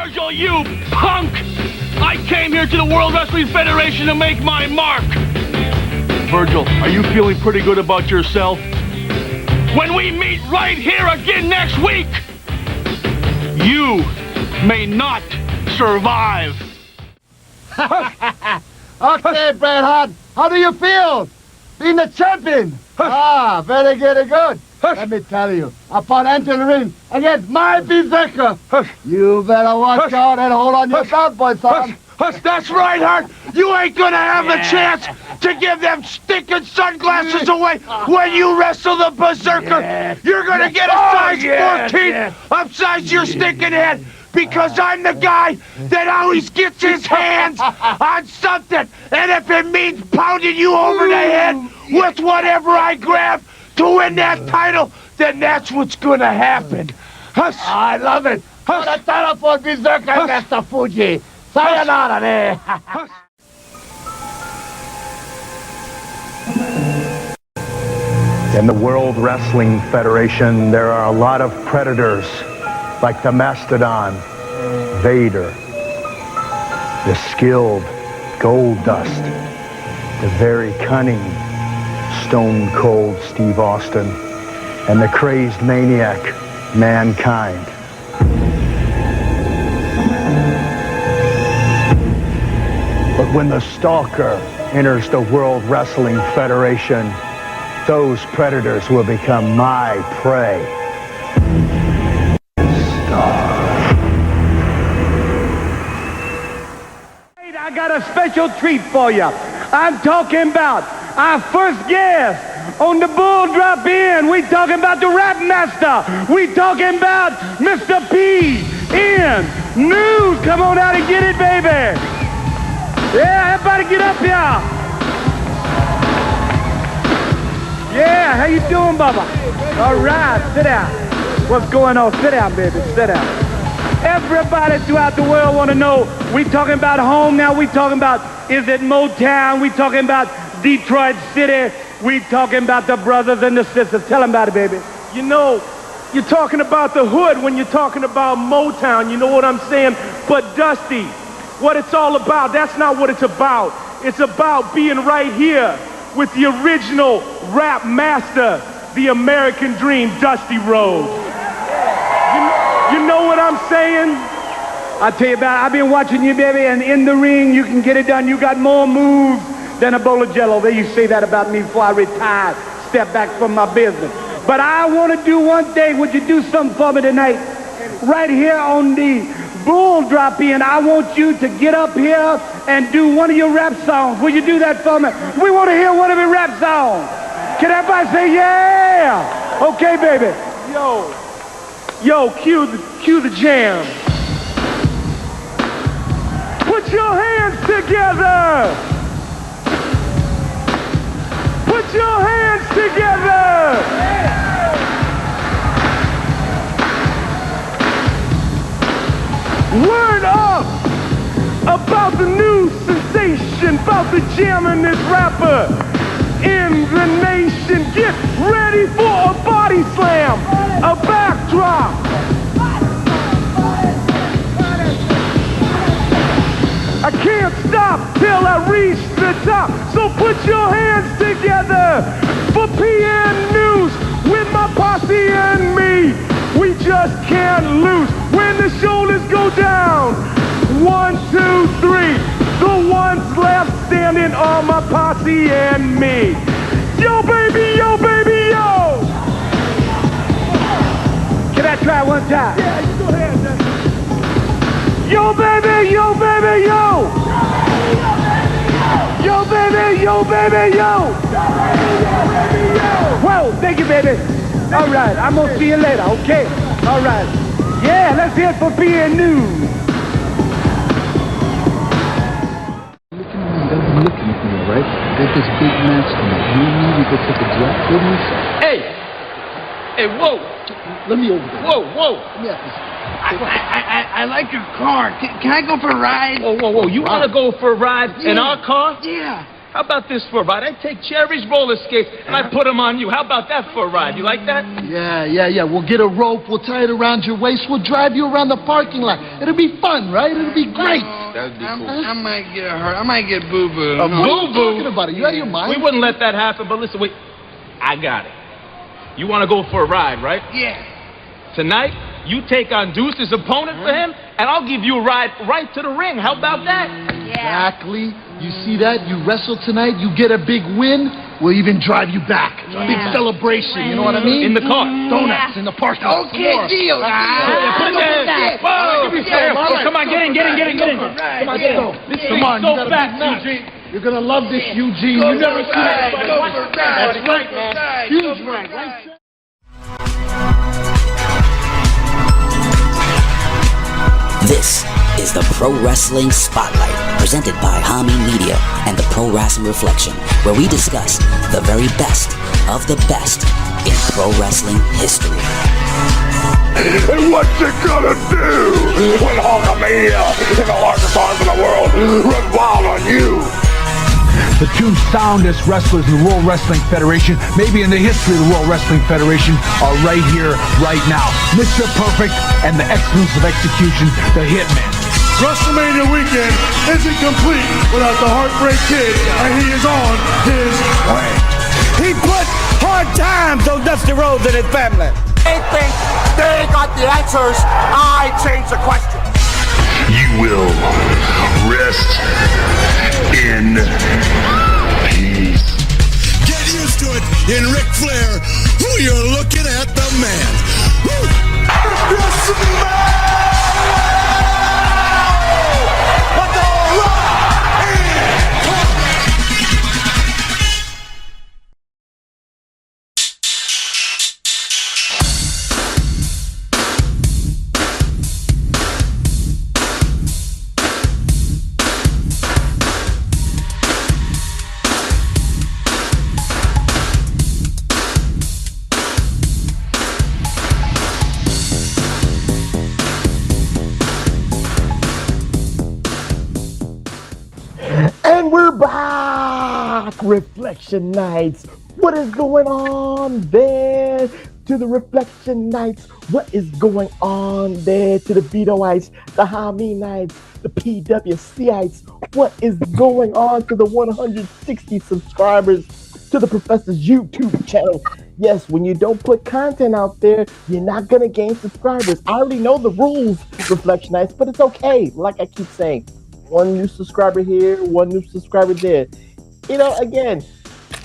Virgil, you punk! I came here to the World Wrestling Federation to make my mark! Virgil, are you feeling pretty good about yourself? When we meet right here again next week, you may not survive. Okay, Bret Hart, how do you feel? Being the champion? Very good. Let me tell you, upon entering the ring against my berserker, you better watch out and hold on your belt, boy, son. That's right, Hart. You ain't gonna have a chance to give them stinking sunglasses away when you wrestle the berserker. You're gonna get a size 14 upsize your stinking head. Because I'm the guy that always gets his hands on something. And if it means pounding you over the head with whatever I grab to win that title, then that's what's gonna happen. I love it. The title for Berserker, Mr. Fuji. Sayonara, ne? In the World Wrestling Federation, there are a lot of predators, like the Mastodon, Vader, the skilled Gold Dust, the very cunning Stone Cold Steve Austin, and the crazed maniac Mankind. But when the Stalker enters the World Wrestling Federation, those predators will become my prey. I got a special treat for you. I'm talking about our first guest on the Bull Drop In. We talking about the Rap Master. We talking about Mr. P.N. News. Come on out and get it, baby. Yeah, everybody get up here. Yeah, how you doing, Bubba? All right, sit down. What's going on? Sit down, baby, sit down. Everybody throughout the world want to know, we talking about home now, we talking about, is it Motown? We talking about Detroit City. We talking about the brothers and the sisters. Tell them about it, baby. You know, you're talking about the hood when you're talking about Motown, you know what I'm saying? But Dusty, what it's all about, that's not what it's about. It's about being right here with the original rap master, the American Dream, Dusty Rhodes. You know what I'm saying? I tell you about, I've been watching you, baby, and in the ring, you can get it done. You got more moves than a bowl of Jello. They used to say that about me before I retired, step back from my business. But I want to do one thing. Would you do something for me tonight? Right here on the Bull Drop In, I want you to get up here and do one of your rap songs. Will you do that for me? We want to hear one of your rap songs. Can everybody say yeah? Okay, baby. Yo, cue the jam. Put your hands together. Put your hands together. Word up about the new sensation, about the jammingest rapper in the nation. Get ready for a body slam, a backdrop. I can't stop till I reach the top. So put your hands together for PN News with my posse and me. We just can't lose when the shoulders go down. 1, 2, 3. The ones left standing are my posse and me. Yo, baby, yo, baby, yo. Can I try one time? Yeah, you go ahead, man. Yo, baby, yo, baby, yo. Yo, baby, yo, baby, yo. Whoa, thank you, baby. All right, I'm gonna see you later, okay? All right. Yeah, let's hear it for being news. Looking at me, right? Got this big mask on. You need to go take a jet with me? Hey, whoa! Let me over there. Whoa! Let me have this. I like your car. Can I go for a ride? Whoa! You want to go for a ride in our car? Yeah. How about this for a ride? I take Cherry's roller skates and I put them on you. How about that for a ride? You like that? Yeah. We'll get a rope. We'll tie it around your waist. We'll drive you around the parking lot. It'll be fun, right? It'll be great. That would be cool. I might get hurt. I might get boo-boo. What are you talking about? Are you out of your mind? We wouldn't let that happen, but listen, wait. I got it. You want to go for a ride, right? Yeah. Tonight, you take on Deuce's opponent for him, and I'll give you a ride right to the ring. How about that? Exactly. You see that? You wrestle tonight, you get a big win, we'll even drive you back. Big celebration, you know what I mean? In the car. Donuts in the parking lot. Okay, deal. Put it there. Whoa! Come on, get in. Come on, get in. This thing is so fast, Eugene. You're gonna love this, Eugene. You never seen it. That's right, man. Huge right? This is the Pro Wrestling Spotlight, presented by HAMIN Media and the Pro Wrasslin Reflection, where we discuss the very best of the best in pro wrestling history. And what's it gonna do when Hulkamania and the largest arms in the world run wild on you? The two soundest wrestlers in the World Wrestling Federation, maybe in the history of the World Wrestling Federation, are right here, right now. Mr. Perfect and the excellence of execution, the Hitman. WrestleMania weekend isn't complete without the Heartbreak Kid, and he is on his way. He put hard times on Dusty Rhodes and his family. They think they got the answers. I change the question. You will rest in peace. Get used to it in Ric Flair. Who you're looking at, the man. And we're back! Reflection Nights. What is going on there to the Reflection Nights? What is going on there to the Vitoites, the HAMINites, the PWCites? What is going on to the 160 subscribers to the Professor's YouTube channel? Yes, when you don't put content out there, you're not going to gain subscribers. I already know the rules, Reflection Nights, but it's okay. Like I keep saying, one new subscriber here, one new subscriber there. You know, again,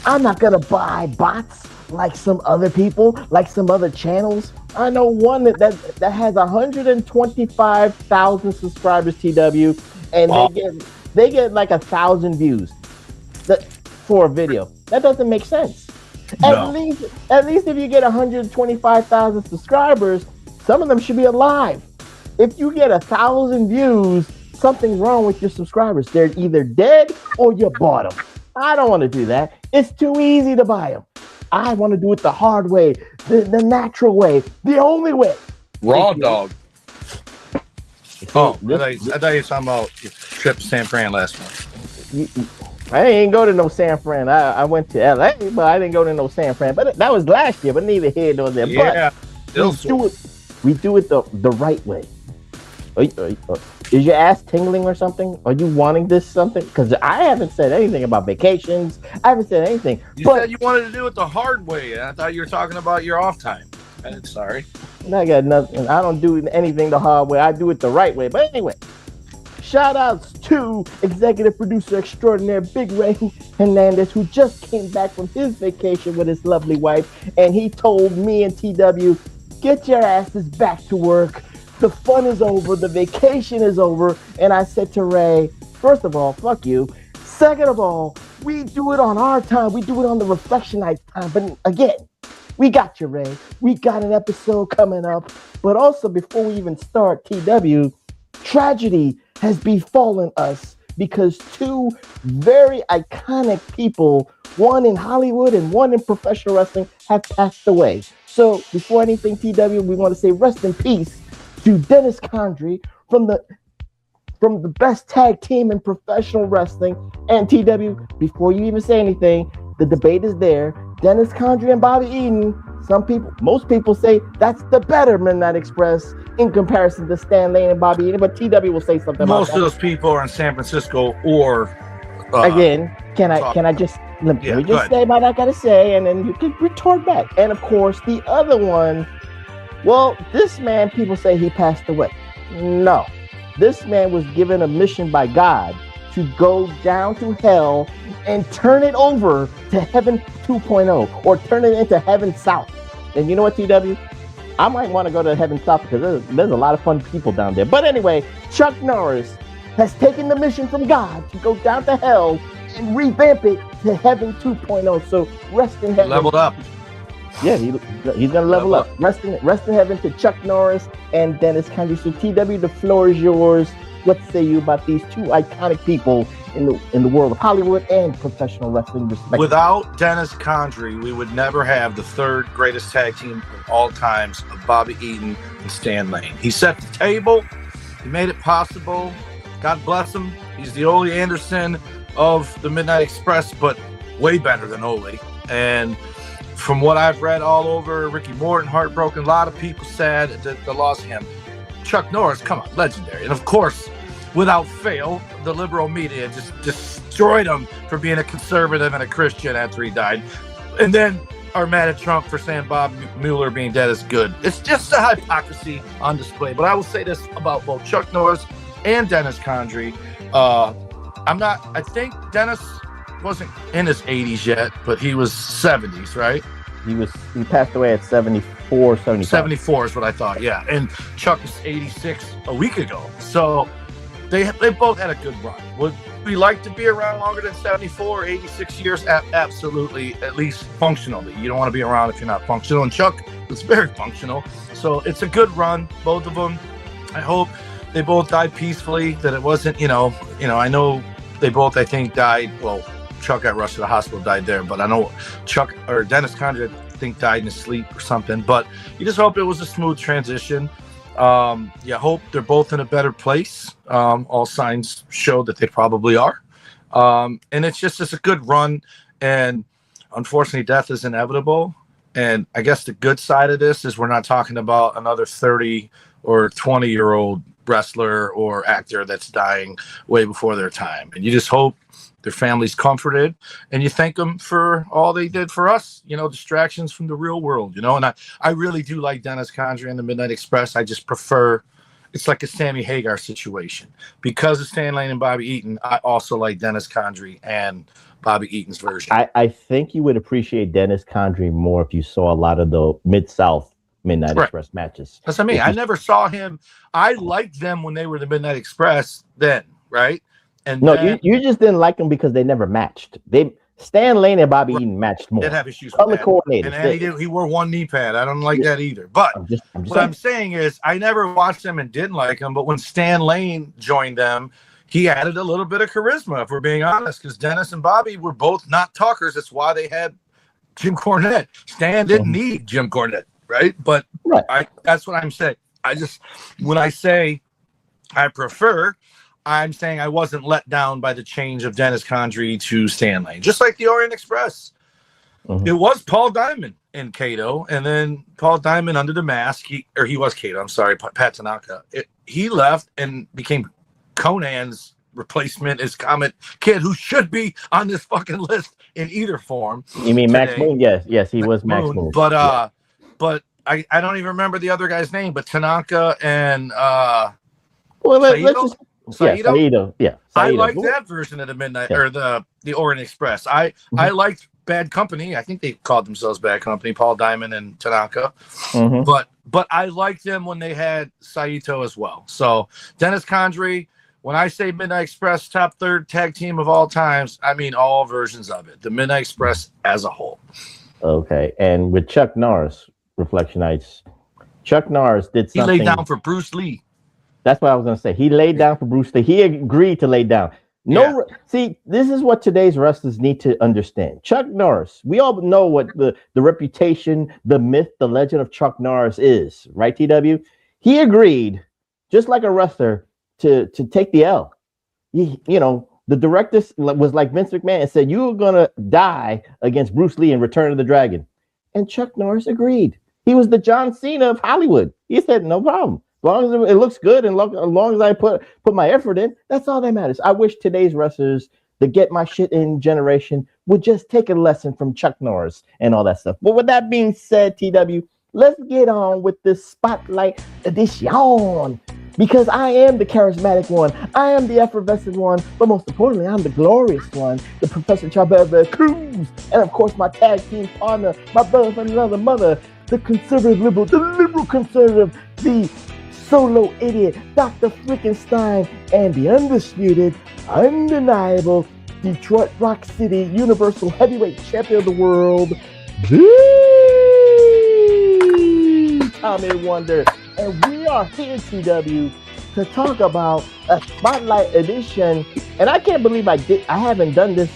I'm not going to buy bots like some other people, like some other channels. I know one that has 125,000 subscribers, TW, and they get like 1,000 views for a video. That doesn't make sense. No. At least if you get 125,000 subscribers, some of them should be alive. If you get 1,000 views, something's wrong with your subscribers. They're either dead or you bought them. I don't want to do that. It's too easy to buy them. I want to do it the hard way, the natural way, the only way. Raw dog. Oh, I thought you were talking about your trip to San Fran last month. I didn't go to no San Fran. I went to LA, but I didn't go to no San Fran. But that was last year, but neither here nor there. Yeah, but we do it the right way. Is your ass tingling or something? Are you wanting this something? Because I haven't said anything about vacations. I haven't said anything. You said you wanted to do it the hard way. I thought you were talking about your off time. I'm sorry. I got nothing. I don't do anything the hard way. I do it the right way. But anyway, shout outs to executive producer extraordinaire Big Ray Hernandez, who just came back from his vacation with his lovely wife. And he told me and TW, get your asses back to work. The fun is over. The vacation is over. And I said to Ray, first of all, fuck you. Second of all, we do it on our time. We do it on the Reflection Night time. But again, we got you, Ray. We got an episode coming up. But also, before we even start, TW, tragedy has befallen us because two very iconic people, one in Hollywood and one in professional wrestling, have passed away. So before anything, TW, we want to say rest in peace to Dennis Condrey from the from the best tag team in professional wrestling. And TW, before you even say anything, the debate is there. Dennis Condrey and Bobby Eaton. Most people say that's the better Midnight Express in comparison to Stan Lane and Bobby Eaton. But TW will say something. Most of those people are in San Francisco or. Again, can I just let me just say what I gotta say, and then you can retort back. And of course, the other one. Well, this man, people say he passed away. No, this man was given a mission by God to go down to hell and turn it over to Heaven 2.0 or turn it into Heaven South. And you know what, TW? I might want to go to Heaven South because there's a lot of fun people down there. But anyway, Chuck Norris has taken the mission from God to go down to hell and revamp it to Heaven 2.0. So rest in heaven. Leveled up. Yeah, he's gonna level up. Rest in heaven to Chuck Norris and Dennis Condrey. So TW, the floor is yours. What say you about these two iconic people in the world of Hollywood and professional wrestling, respectively? Without Dennis Condrey, we would never have the third greatest tag team of all times of Bobby Eaton and Stan Lane. He set the table. He made it possible. God bless him. He's the Ole Anderson of the Midnight Express, but way better than Ole. And from what I've read all over, Ricky Morton, heartbroken, a lot of people sad that they lost him. Chuck Norris, come on, legendary. And of course, without fail, the liberal media just destroyed him for being a conservative and a Christian after he died. And then are mad at Trump for saying Bob Mueller being dead is good. It's just a hypocrisy on display. But I will say this about both Chuck Norris and Dennis Condrey. I think Dennis wasn't in his 80s yet, but he was 70s, right? He passed away at 74, 75. 74 is what I thought, yeah. And Chuck is 86 a week ago. So they both had a good run. Would we like to be around longer than 74 or 86 years? Absolutely, at least functionally. You don't want to be around if you're not functional. And Chuck was very functional. So it's a good run, both of them. I hope they both died peacefully, that it wasn't, I know they both, I think, died, well, Chuck got rushed to the hospital, died there, but I know Chuck or Dennis Condrey, I think, died in his sleep or something. But you just hope it was a smooth transition. Hope they're both in a better place. All signs show that they probably are. And it's a good run. And unfortunately, death is inevitable. And I guess the good side of this is we're not talking about another 30 or 20-year-old wrestler or actor that's dying way before their time. And you just hope their family's comforted, and you thank them for all they did for us, distractions from the real world, and I really do like Dennis Condrey and the Midnight Express. I just prefer, it's like a Sammy Hagar situation. Because of Stan Lane and Bobby Eaton, I also like Dennis Condrey and Bobby Eaton's version. I think you would appreciate Dennis Condrey more if you saw a lot of the Mid-South Midnight Express matches. That's what I mean. I never saw him. I liked them when they were the Midnight Express then, right? And no, you just didn't like them because they never matched. Stan Lane and Bobby Eaton matched more. They'd have issues color with that. coordinators. And he wore one knee pad. I don't like that either. But I'm saying is I never watched them and didn't like them. But when Stan Lane joined them, he added a little bit of charisma, if we're being honest, because Dennis and Bobby were both not talkers. That's why they had Jim Cornette. Stan didn't need Jim Cornette, right? But that's what I'm saying. When I say I prefer, I'm saying I wasn't let down by the change of Dennis Condrey to Stan Lane. Just like the Orient Express. It was Paul Diamond in Kato, and then Paul Diamond under the mask, he was Kato, I'm sorry, Pat Tanaka. He left and became Conan's replacement as Comet Kid, who should be on this fucking list in either form. You mean today. Max Moon? Yes, he was Max Moon. But but I don't even remember the other guy's name, but Tanaka and Saito. I like that version of the Midnight or the Orient Express. I liked Bad Company. I think they called themselves Bad Company, Paul Diamond and Tanaka. But I liked them when they had Saito as well. So Dennis Condrey, when I say Midnight Express top third tag team of all times, I mean all versions of it. The Midnight Express as a whole. Okay, and with Chuck Norris, Reflectionites, Chuck Norris did something. He laid down for Bruce Lee. That's what I was going to say. He laid down for Bruce Lee. He agreed to lay down. See, this is what today's wrestlers need to understand. Chuck Norris, we all know what the reputation, the myth, the legend of Chuck Norris is, right, TW? He agreed, just like a wrestler, to take the L. The director was like Vince McMahon and said, "You're gonna die against Bruce Lee in Return of the Dragon," and Chuck Norris agreed. He was the John Cena of Hollywood. He said, "No problem. As long as it looks good and as long as I put my effort in, that's all that matters." I wish today's wrestlers, the get my shit in generation, would just take a lesson from Chuck Norris and all that stuff. But with that being said, TW, let's get on with this Spotlight edition. Because I am the charismatic one, I am the effervescent one, but most importantly, I'm the glorious one, the Professor Chabert Cruz, and of course my tag team partner, my brother from another mother, the conservative liberal, the liberal conservative, the solo idiot, Dr. Frickenstein, and the undisputed, undeniable Detroit Rock City Universal Heavyweight Champion of the world, Tommy Wonder. And we are here, TW, to talk about a Spotlight edition. And I can't believe I haven't done this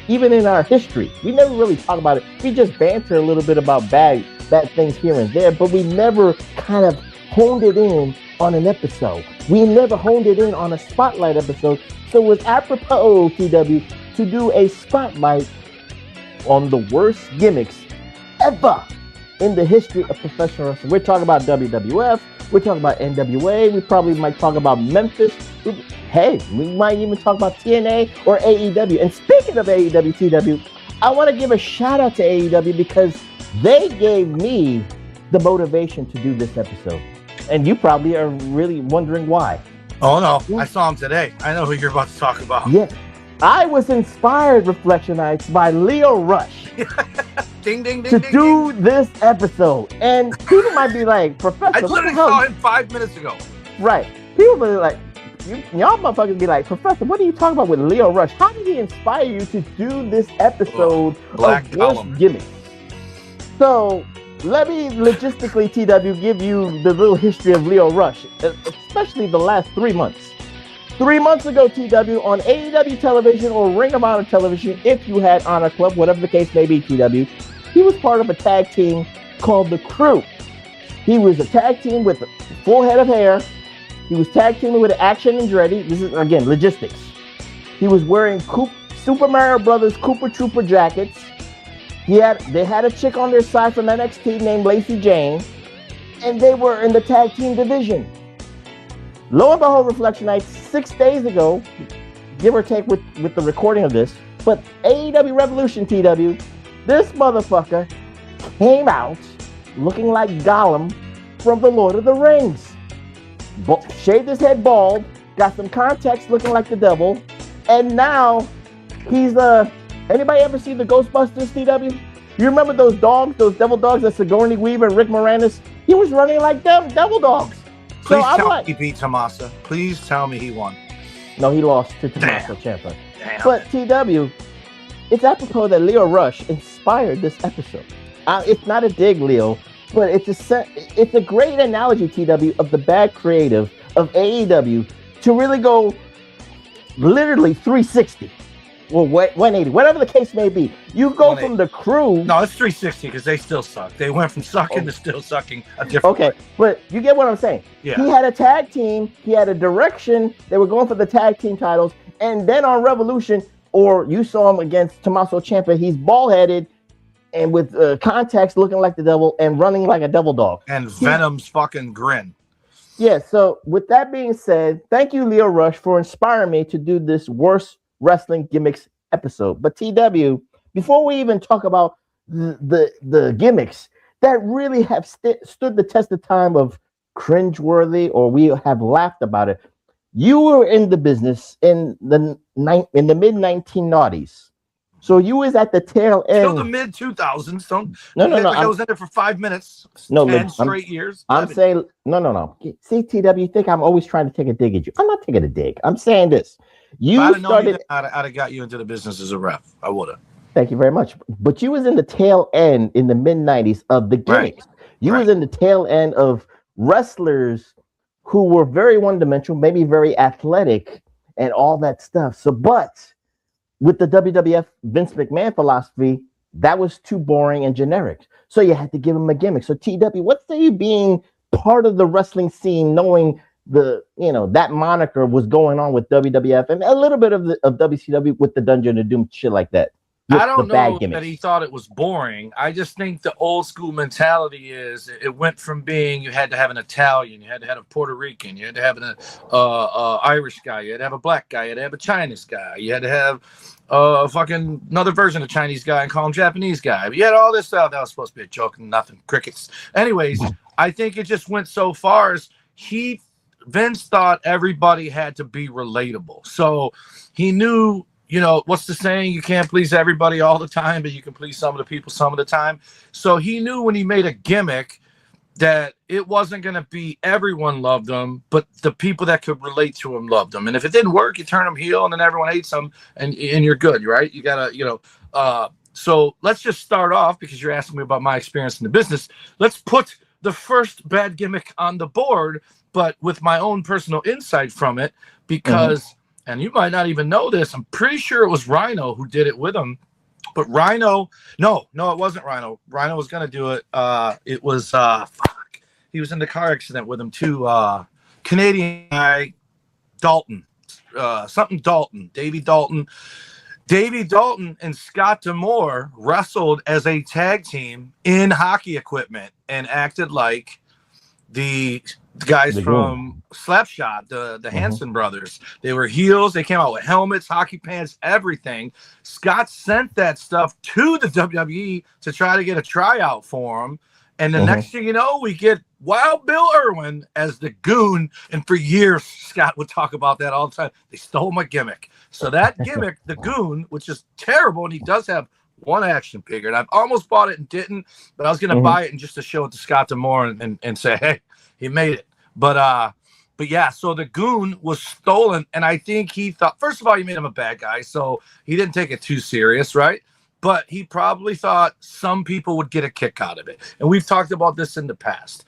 even in our history. We never really talk about it. We just banter a little bit about bad things here and there, but we never kind of honed it in on an episode. We never honed it in on a Spotlight episode. So it was apropos, TW, to do a Spotlight on the worst gimmicks ever in the history of professional wrestling. We're talking about WWF. We're talking about NWA. We probably might talk about Memphis. Hey, we might even talk about TNA or AEW. And speaking of AEW, TW, I want to give a shout out to AEW because they gave me the motivation to do this episode. And you probably are really wondering why. Oh, no. Yeah. I saw him today. I know who you're about to talk about. Yeah. I was inspired, Reflectionites, by Leo Rush. Ding, ding, ding, to ding, do ding. This episode. And people might be like, Professor, I literally saw him 5 minutes ago. Right. People be like, y'all motherfuckers be like, Professor, what are you talking about with Leo Rush? How did he inspire you to do this episode of Worst Gimmicks? So let me logistically, TW, give you the little history of Leo Rush, especially the last 3 months. 3 months ago, TW, on AEW television or Ring of Honor television, if you had Honor Club, whatever the case may be, TW, he was part of a tag team called The Crew. He was a tag team with a full head of hair. He was tag teaming with Action Andretti. This is, again, logistics. He was wearing Super Mario Brothers Cooper Trooper jackets. They had a chick on their side from NXT named Lacey Jane, and they were in the tag team division. Lo and behold, Reflectionites, 6 days ago, give or take with the recording of this, but AEW Revolution, TW, this motherfucker came out looking like Gollum from The Lord of the Rings. Shaved his head bald, got some contacts looking like the devil, and now he's anybody ever see the Ghostbusters, TW? You remember those dogs, those devil dogs that Sigourney Weaver and Rick Moranis? He was running like them devil dogs. Please tell me he beat Tommaso. Please tell me he won. No, he lost to Tommaso Ciampa. But TW, it's apropos that Leo Rush inspired this episode. It's not a dig, Leo, but it's a great analogy, TW, of the bad creative of AEW to really go literally 360. Well, 180, whatever the case may be. You go from The Crew. No, it's 360 because they still suck. They went from sucking to still sucking a different way. But you get what I'm saying. Yeah. He had a tag team. He had a direction. They were going for the tag team titles. And then on Revolution, or you saw him against Tommaso Ciampa, he's bald-headed and with contacts looking like the devil and running like a devil dog. And Venom's fucking grin. Yeah, so with that being said, thank you, Leo Rush, for inspiring me to do this Worst Wrestling Gimmicks episode. But TW, before we even talk about the gimmicks that really have stood the test of time of cringeworthy, or we have laughed about it, you were in the business in the mid-1990s. So you was at the tail end. Still the mid-2000s. No. I was in there for 5 minutes. No, 10 straight years. I'm saying, no. See, TW, you think I'm always trying to take a dig at you. I'm not taking a dig. I'm saying this. I'd have got you into the business as a ref. I would have. Thank you very much. But you was in the tail end in the mid-90s of the gimmicks. Right. You was in the tail end of wrestlers who were very one-dimensional, maybe very athletic and all that stuff. So, but with the WWF Vince McMahon philosophy, that was too boring and generic. So you had to give him a gimmick. So TW, what say you being part of the wrestling scene, knowing that moniker was going on with WWF and a little bit of WCW with the Dungeon of Doom shit like that. I don't know that he thought it was boring. I just think the old school mentality is it went from being you had to have an Italian, you had to have a Puerto Rican, you had to have an Irish guy, you had to have a black guy, you had to have a Chinese guy, you had to have fucking another version of Chinese guy and call him Japanese guy. But you had all this stuff that was supposed to be a joke and nothing. Crickets. Anyways, I think it just went so far as Vince thought everybody had to be relatable. So he knew, what's the saying? You can't please everybody all the time, but you can please some of the people some of the time. So he knew when he made a gimmick that it wasn't going to be everyone loved him, but the people that could relate to him loved him. And if it didn't work, you turn him heel and then everyone hates him and you're good, right? You got to, so let's just start off because you're asking me about my experience in the business. Let's put the first bad gimmick on the board, but with my own personal insight from it, because, and you might not even know this, I'm pretty sure it was Rhino who did it with him. But Rhino, no, it wasn't Rhino. Rhino was going to do it. It was, he was in the car accident with him too. Canadian guy, Dalton, Davey Dalton. Davey Dalton and Scott D'Amore wrestled as a tag team in hockey equipment and acted like the guys from Slapshot, the Hanson brothers. They were heels. They came out with helmets, hockey pants, everything. Scott sent that stuff to the WWE to try to get a tryout for him. And the next thing you know, we get Wild Bill Irwin as the Goon. And for years, Scott would talk about that all the time. They stole my gimmick. So that gimmick, the Goon, which is terrible, and he does have one action figure. And I've almost bought it and didn't, but I was going to buy it and just to show it to Scott D'Amore and say, hey, he made it. But yeah, so the Goon was stolen, and I think he thought, first of all, he made him a bad guy, so he didn't take it too serious, right? But he probably thought some people would get a kick out of it. And we've talked about this in the past.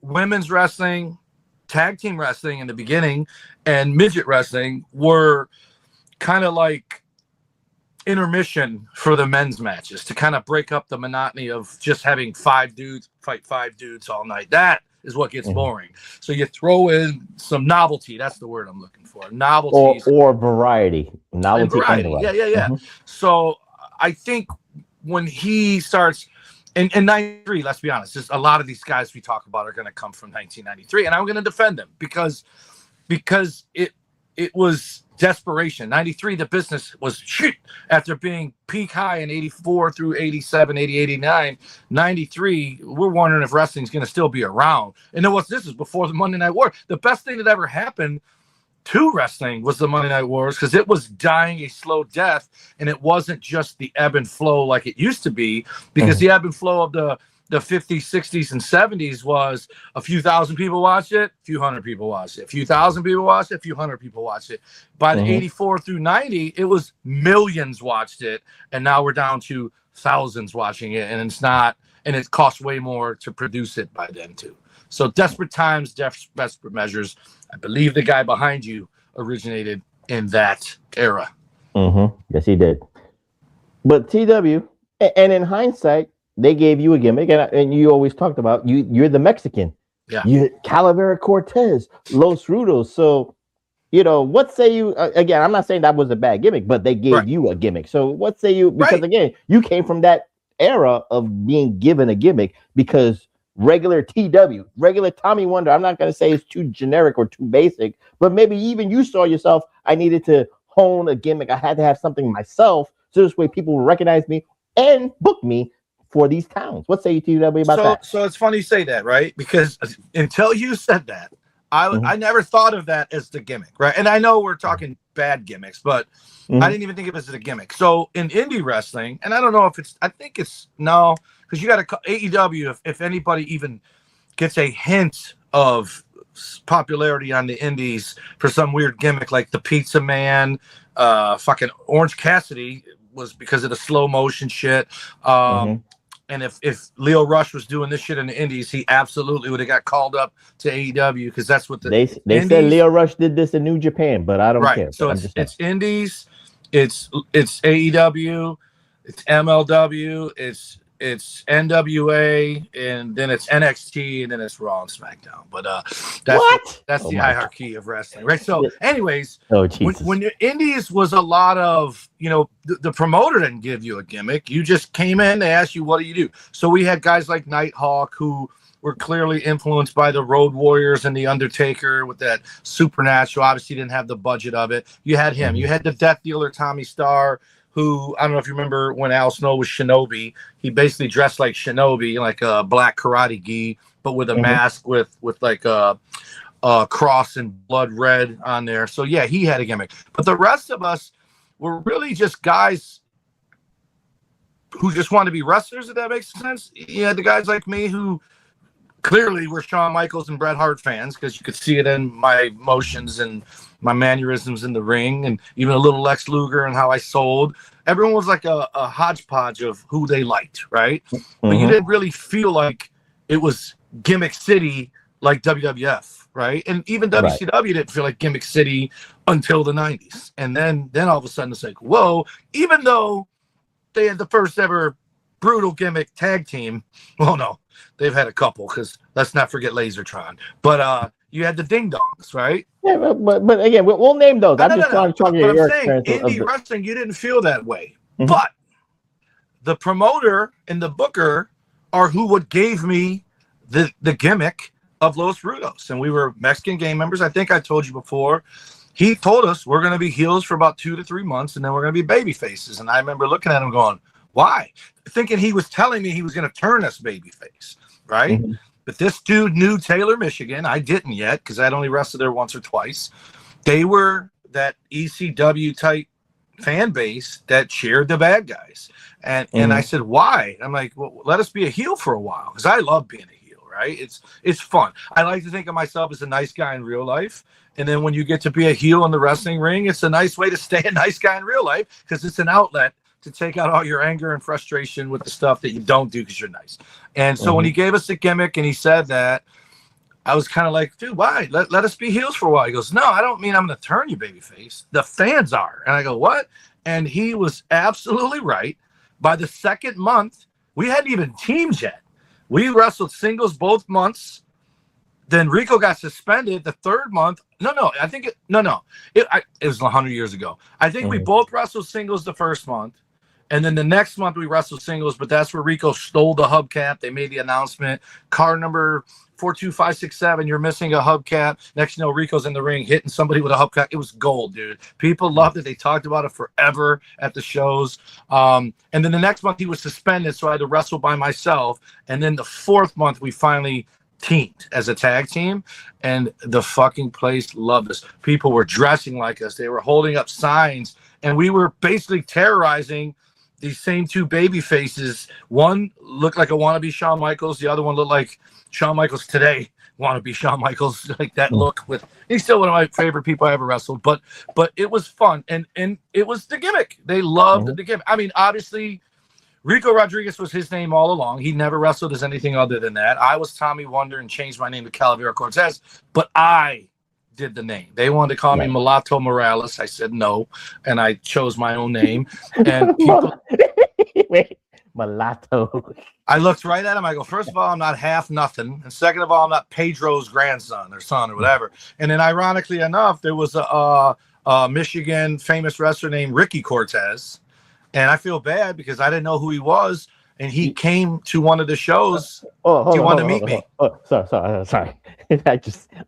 Women's wrestling, tag team wrestling in the beginning, and midget wrestling were kind of like intermission for the men's matches to kind of break up the monotony of just having 5 dudes fight 5 dudes all night. That is what gets boring. So you throw in some novelty. That's the word I'm looking for. Novelty or variety. Novelty and variety. Yeah. So I think when he starts in 93, let's be honest, just a lot of these guys we talk about are going to come from 1993, and I'm going to defend them because it was desperation. 93, the business was shit after being peak high in 84 through 87, 80, 89. 93, we're wondering if wrestling's going to still be around. And then this is before the Monday Night War. The best thing that ever happened to wrestling was the Monday Night Wars because it was dying a slow death, and it wasn't just the ebb and flow like it used to be, because the ebb and flow of the 50s, 60s, and 70s was a few thousand people watched it, a few hundred people watched it, a few thousand people watched it, a few hundred people watched it. By the 84 through 90, it was millions watched it, and now we're down to thousands watching it, and it's not, and it costs way more to produce it by then too. So desperate times, desperate measures. I believe the guy behind you originated in that era. Yes, he did. But TW, and in hindsight, they gave you a gimmick, and you always talked about you're the Mexican. Yeah. You Calavera Cortez, Los Rudos. So, what say you again? I'm not saying that was a bad gimmick, but they gave you a gimmick. So what say you? Because again, you came from that era of being given a gimmick because regular TW, regular Tommy Wonder, I'm not going to say it's too generic or too basic, but maybe even you saw yourself, I needed to hone a gimmick. I had to have something myself so this way people will recognize me and book me for these towns. What say you, TW, about that? So it's funny you say that, right? Because until you said that, I never thought of that as the gimmick, right? And I know we're talking bad gimmicks, but I didn't even think of it as a gimmick. So in indie wrestling, and I don't know if it's, I think it's, no, because you got to, AEW, if anybody even gets a hint of popularity on the indies for some weird gimmick like the Pizza Man, fucking Orange Cassidy was because of the slow motion shit. And if Leo Rush was doing this shit in the indies, he absolutely would have got called up to AEW because that's what they said. Leo Rush did this in New Japan, but I don't care. So it's indies, it's AEW, it's MLW, it's it's NWA, and then it's NXT, and then it's Raw and SmackDown. But that's the hierarchy of wrestling, right? So, anyways, when your Indies was a lot of, the promoter didn't give you a gimmick. You just came in, they asked you, what do you do? So we had guys like Nighthawk who were clearly influenced by the Road Warriors and the Undertaker with that supernatural. Obviously, didn't have the budget of it. You had him. You had the Death Dealer Tommy Starr, who, I don't know if you remember when Al Snow was Shinobi. He basically dressed like Shinobi, like a black karate gi, but with a mask with like a cross and blood red on there. So yeah, he had a gimmick. But the rest of us were really just guys who just wanted to be wrestlers, if that makes sense. You had the guys like me who clearly were Shawn Michaels and Bret Hart fans, because you could see it in my motions and my mannerisms in the ring, and even a little Lex Luger and how I sold. Everyone was like a hodgepodge of who they liked, right? But you didn't really feel like it was Gimmick City like WWF, right? And even WCW didn't feel like Gimmick City until the 90s. And then all of a sudden it's like, whoa, even though they had the first ever brutal gimmick tag team. Well, no, they've had a couple, because let's not forget Lasertron. But you had the Ding Dongs, right? Yeah, but again, we'll name those. I'm just trying to your experience. Indie wrestling, you didn't feel that way. But the promoter and the booker are who would gave me the gimmick of Los Rudos. And we were Mexican gang members. I think I told you before. He told us we're going to be heels for about 2 to 3 months, and then we're going to be baby faces. And I remember looking at him going, why? Thinking he was telling me he was going to turn us babyface, right? But this dude knew Taylor, Michigan. I didn't yet, because I'd only wrestled there once or twice. They were that ECW type fan base that cheered the bad guys. And I said, why? I'm like, well, let us be a heel for a while, because I love being a heel, right? It's fun. I like to think of myself as a nice guy in real life. And then when you get to be a heel in the wrestling ring, it's a nice way to stay a nice guy in real life, because it's an outlet to take out all your anger and frustration with the stuff that you don't do because you're nice. And so when he gave us the gimmick and he said that, I was kind of like, dude, why? Let us be heels for a while. He goes, no, I don't mean I'm going to turn you babyface. The fans are. And I go, what? And he was absolutely right. By the second month, we hadn't even teamed yet. We wrestled singles both months. Then Rico got suspended the third month. It was 100 years ago. I think we both wrestled singles the first month. And then the next month we wrestled singles, but that's where Rico stole the hubcap. They made the announcement, car number 42567, you're missing a hubcap. Next, Rico's in the ring hitting somebody with a hubcap. It was gold, dude. People loved it. They talked about it forever at the shows. And then the next month he was suspended, so I had to wrestle by myself. And then the fourth month we finally teamed as a tag team, and the fucking place loved us. People were dressing like us. They were holding up signs, and we were basically terrorizing these same two baby faces. One looked like a wannabe Shawn Michaels. The other one looked like Shawn Michaels today. Wannabe Shawn Michaels, like that look. He's still one of my favorite people I ever wrestled. But it was fun, and it was the gimmick. They loved the gimmick. I mean, obviously, Rico Rodriguez was his name all along. He never wrestled as anything other than that. I was Tommy Wonder and changed my name to Calavera Cortez, but I did the name. They wanted to call me Mulatto Morales. I said no, and I chose my own name. And people, wait, Mulatto. I looked right at him. I go, first of all, I'm not half nothing, and second of all, I'm not Pedro's grandson or son or whatever. And then, ironically enough, there was a Michigan famous wrestler named Ricky Cortez, and I feel bad because I didn't know who he was. And he came to one of the shows. He wanted to meet me. Sorry.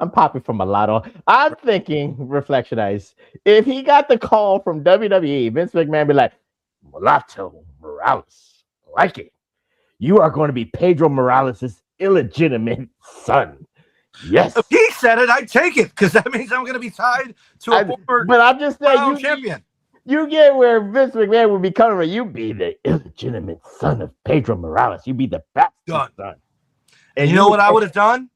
I'm popping from Mulatto. I'm thinking, Reflectionize, if he got the call from WWE, Vince McMahon be like, Mulatto Morales, like it. You are going to be Pedro Morales' illegitimate son. Yes. If he said it, I'd take it, because that means I'm going to be tied to a former but I'm just saying, champion. You get where Vince McMahon would be coming from. You be the illegitimate son of Pedro Morales. You be the bastard son. And you know what I would have done?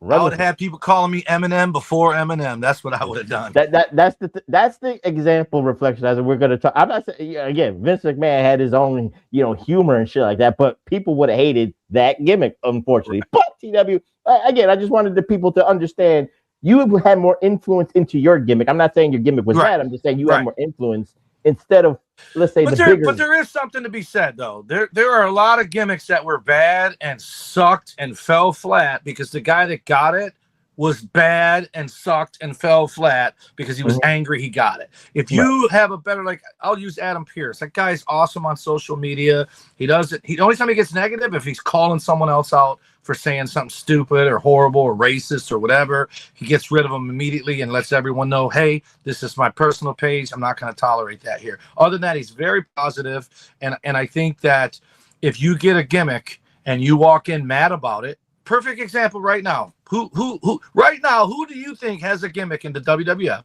I would have had people calling me Eminem before Eminem. That's what I would have done. That's the example reflection as we're going to talk. I'm not saying, again, Vince McMahon had his own humor and shit like that, but people would have hated that gimmick, unfortunately. But TW, again, I just wanted the people to understand. You had more influence into your gimmick. I'm not saying your gimmick was bad. I'm just saying you had more influence instead of let's say But there is something to be said, though. There are a lot of gimmicks that were bad and sucked and fell flat because the guy that got it was bad and sucked and fell flat because he was angry he got it. If you have a better, like, I'll use Adam Pearce. That guy's awesome on social media. He does it. The only time he gets negative if he's calling someone else out for saying something stupid or horrible or racist or whatever. He gets rid of them immediately and lets everyone know, hey, this is my personal page. I'm not going to tolerate that here. Other than that, he's very positive. And I think that if you get a gimmick and you walk in mad about it, perfect example right now. Who right now, who do you think has a gimmick in the WWF?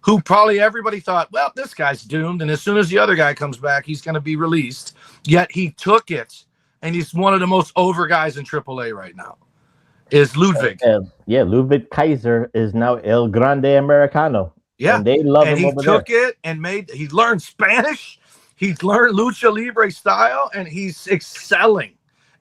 Who probably everybody thought, well, this guy's doomed. And as soon as the other guy comes back, he's going to be released. Yet he took it. And he's one of the most over guys in AAA right now. Is Ludwig. Ludwig Kaiser is now El Grande Americano. Yeah. And they love him. He took it and he learned Spanish. He's learned Lucha Libre style, and he's excelling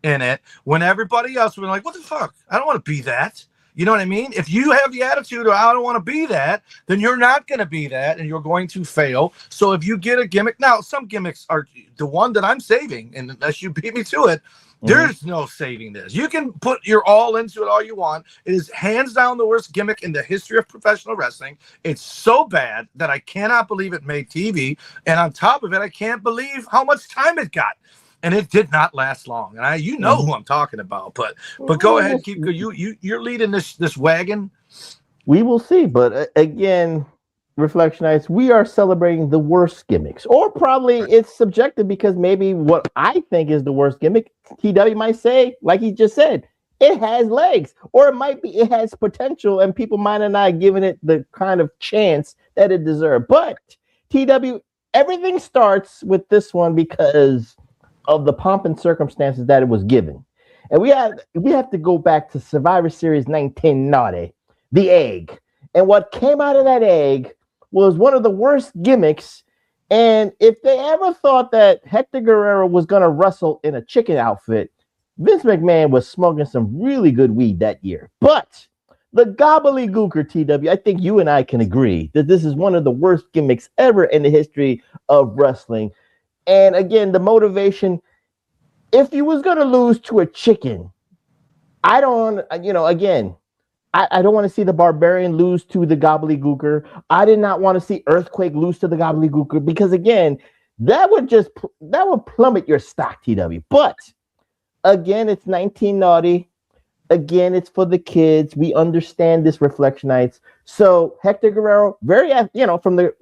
in it when everybody else was like, what the fuck? I don't want to be that. You know what I mean? If you have the attitude of I don't want to be that, then you're not going to be that, and you're going to fail. So if you get a gimmick, now some gimmicks are the one that I'm saving, and unless you beat me to it, there's no saving this. You can put your all into it all you want. It is hands down the worst gimmick in the history of professional wrestling. It's so bad that I cannot believe it made TV, and on top of it, I can't believe how much time it got. And it did not last long. And you know who I'm talking about. But go ahead, keep going. You're leading this wagon. We will see. But again, Reflectionites, we are celebrating the worst gimmicks. Or probably it's subjective because maybe what I think is the worst gimmick, TW might say, like he just said, it has legs. Or it might be it has potential and people might have not given it the kind of chance that it deserved. But TW, everything starts with this one because of the pomp and circumstances that it was given. And we have to go back to Survivor Series 1990, the egg. And what came out of that egg was one of the worst gimmicks. And if they ever thought that Hector Guerrero was going to wrestle in a chicken outfit, Vince McMahon was smoking some really good weed that year. But the Gobbledy Gooker, TW, I think you and I can agree that this is one of the worst gimmicks ever in the history of wrestling. And again, the motivation, if you was going to lose to a chicken, I don't want to see the Barbarian lose to the Gobbledy Gooker. I did not want to see Earthquake lose to the Gobbledy Gooker because, again, that would plummet your stock, TW. But, again, it's 1990. Again, it's for the kids. We understand this, Reflectionites. So, Hector Guerrero, from the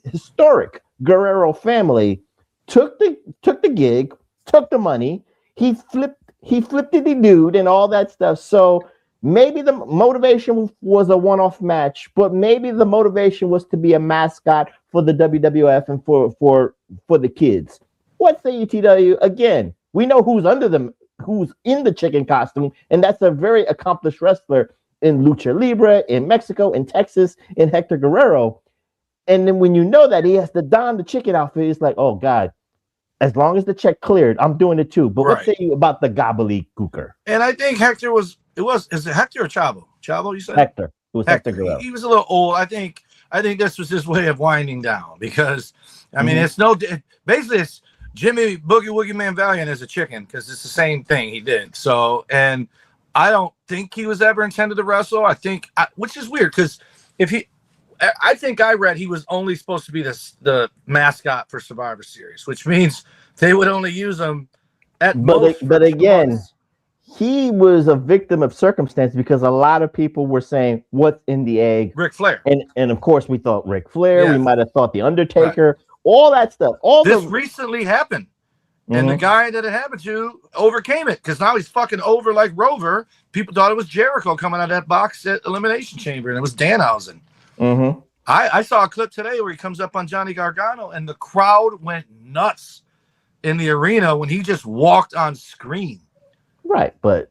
historic Guerrero family, took the gig, took the money. He flipped the dude and all that stuff. So maybe the motivation was a one-off match, but maybe the motivation was to be a mascot for the WWF and for the kids. What say you, TW? Again, we know who's in the chicken costume, and that's a very accomplished wrestler in Lucha Libre, in Mexico, in Texas, in Hector Guerrero. And then when you know that he has to don the chicken outfit, it's like, oh, God, as long as the check cleared, I'm doing it too. But what say you about the Gobbledy Gooker? And I think Hector is it Hector or Chavo? Chavo, you said? Hector. It was Hector Guerrero. He was a little old. I think this was his way of winding down because, I mean, basically it's Jimmy Boogie Woogie Man Valiant as a chicken because it's the same thing he did. So, and I don't think he was ever intended to wrestle. Which is weird because I think I read he was only supposed to be the mascot for Survivor Series, which means they would only use him at most. But again, he was a victim of circumstance because a lot of people were saying, "What's in the egg?" Ric Flair, and of course we thought Ric Flair. Yeah. We might have thought the Undertaker. Right. All that stuff. This recently happened, and the guy that it happened to overcame it because now he's fucking over like Rover. People thought it was Jericho coming out of that box at Elimination Chamber, and it was Danhausen. Mm-hmm. I saw a clip today where he comes up on Johnny Gargano and the crowd went nuts in the arena when he just walked on screen. Right, but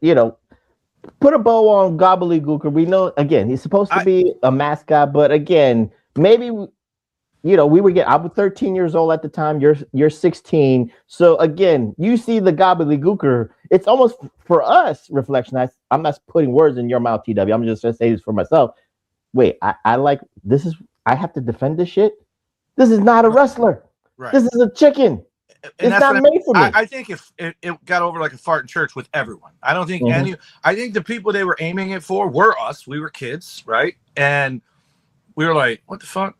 put a bow on Gobbledy Gooker. We know again he's supposed to be a mascot, but again, maybe we were I was 13 years old at the time. You're 16, so again, you see the Gobbledy Gooker. It's almost for us, Reflection. I'm not putting words in your mouth, TW. I'm just gonna say this for myself. Wait, I like this is I have to defend this shit. This is not a wrestler. This is a chicken. And it's not made for me. I think if it got over like a fart in church with everyone. I don't think I think the people they were aiming it for were us. We were kids, right? And we were like, what the fuck?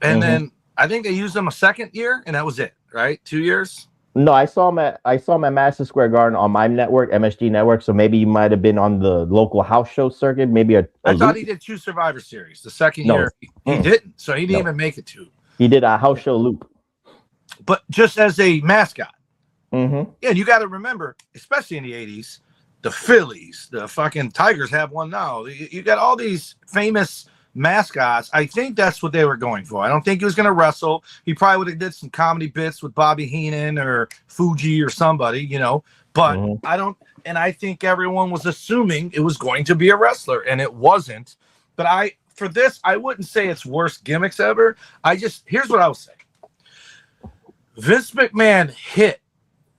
And then I think they used them a second year, and that was it, right? 2 years. No, I saw him at Madison Square Garden on my network, MSG network. So maybe you might have been on the local house show circuit. Maybe I thought he did 2 Survivor Series. The second year he didn't, so he didn't even make it to. He did a house show loop, but just as a mascot. Yeah, and you got to remember, especially in the '80s, the Phillies, the fucking Tigers have one now. You got all these famous mascots. I think that's what they were going for. I don't think he was going to wrestle. He probably would have did some comedy bits with Bobby Heenan or Fuji or somebody, you know. But I don't, and I think everyone was assuming it was going to be a wrestler, and it wasn't. But for this, I wouldn't say it's worst gimmicks ever. Here's what I will say. Vince McMahon hit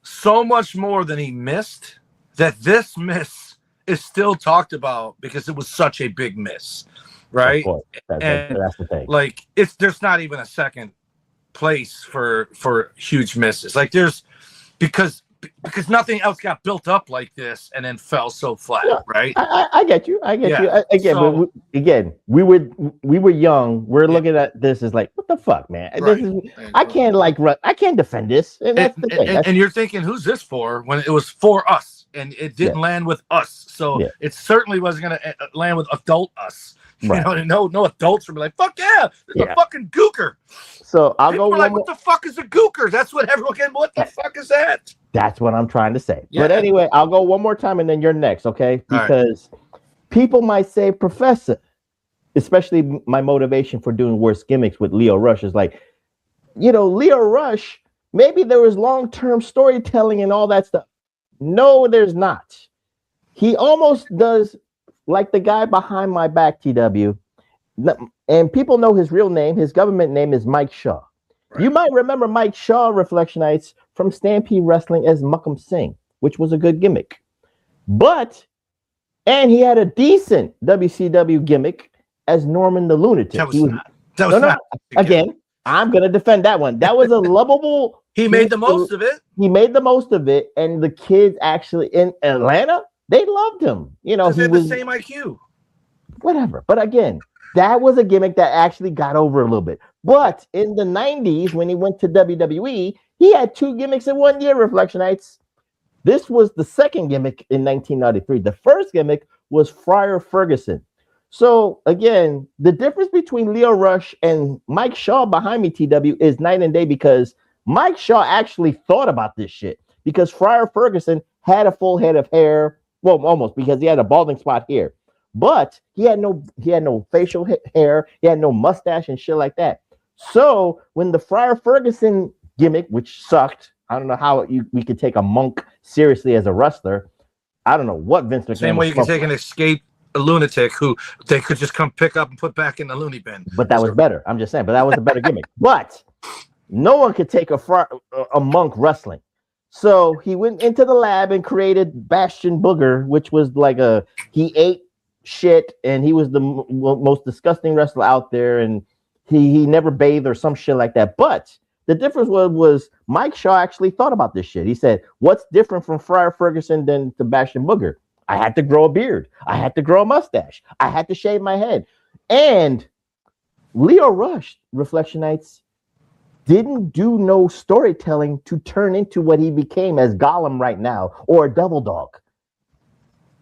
so much more than he missed that this miss is still talked about because it was such a big miss. Right, that's the thing. Like there's not even a second place for huge misses. Like because nothing else got built up like this and then fell so flat. Yeah, right. I get you. Again, we were young. We're looking at this as like, what the fuck, man? I can't defend this. And that's the thing. And you're thinking, who's this for? When it was for us, and it didn't land with us. So it certainly wasn't going to land with adult us. Right. You know, no adults would be like, fuck yeah, there's a fucking gooker. So I'll go like, what the fuck is a gooker? That's what everyone can, what the fuck is that? That's what I'm trying to say. Yeah. But anyway, I'll go one more time and then you're next, okay? Because people might say, Professor, especially my motivation for doing worse gimmicks with Leo Rush is like, you know, Leo Rush, maybe there was long-term storytelling and all that stuff. No, there's not. He almost does like the guy behind my back, TW, and people know his real name. His government name is Mike Shaw. Right. You might remember Mike Shaw, Reflectionites, from Stampede Wrestling as Muck'em Singh, which was a good gimmick. And he had a decent WCW gimmick as Norman the Lunatic. Again, I'm going to defend that one. That was a lovable. He made the most of it. He made the most of it. And the kids actually in Atlanta, they loved him. You know, he was the same IQ. Whatever. But again, that was a gimmick that actually got over a little bit. But in the 90s, when he went to WWE, he had 2 gimmicks in 1 year, Reflectionites. This was the second gimmick in 1993. The first gimmick was Friar Ferguson. So again, the difference between Leo Rush and Mike Shaw behind me, TW, is night and day, because Mike Shaw actually thought about this shit, because Friar Ferguson had a full head of hair. Well, almost, because he had a balding spot here, but he had no facial hair. He had no mustache and shit like that. So when the Friar Ferguson gimmick, which sucked, I don't know how we could take a monk seriously as a wrestler. I don't know what Vince McMahon. Same way you can take an escaped lunatic who they could just come pick up and put back in the loony bin. But that was better. I'm just saying. But that was a better gimmick. But no one could take a monk wrestling. So he went into the lab and created Bastion Booger, which was like he ate shit and he was the most disgusting wrestler out there, and he never bathed or some shit like that. But the difference was Mike Shaw actually thought about this shit. He said, what's different from Friar Ferguson than to Bastion Booger? I had to grow a beard. I had to grow a mustache. I had to shave my head. And Leo Rush, Reflectionites, didn't do no storytelling to turn into what he became as Gollum right now, or a Double Dog.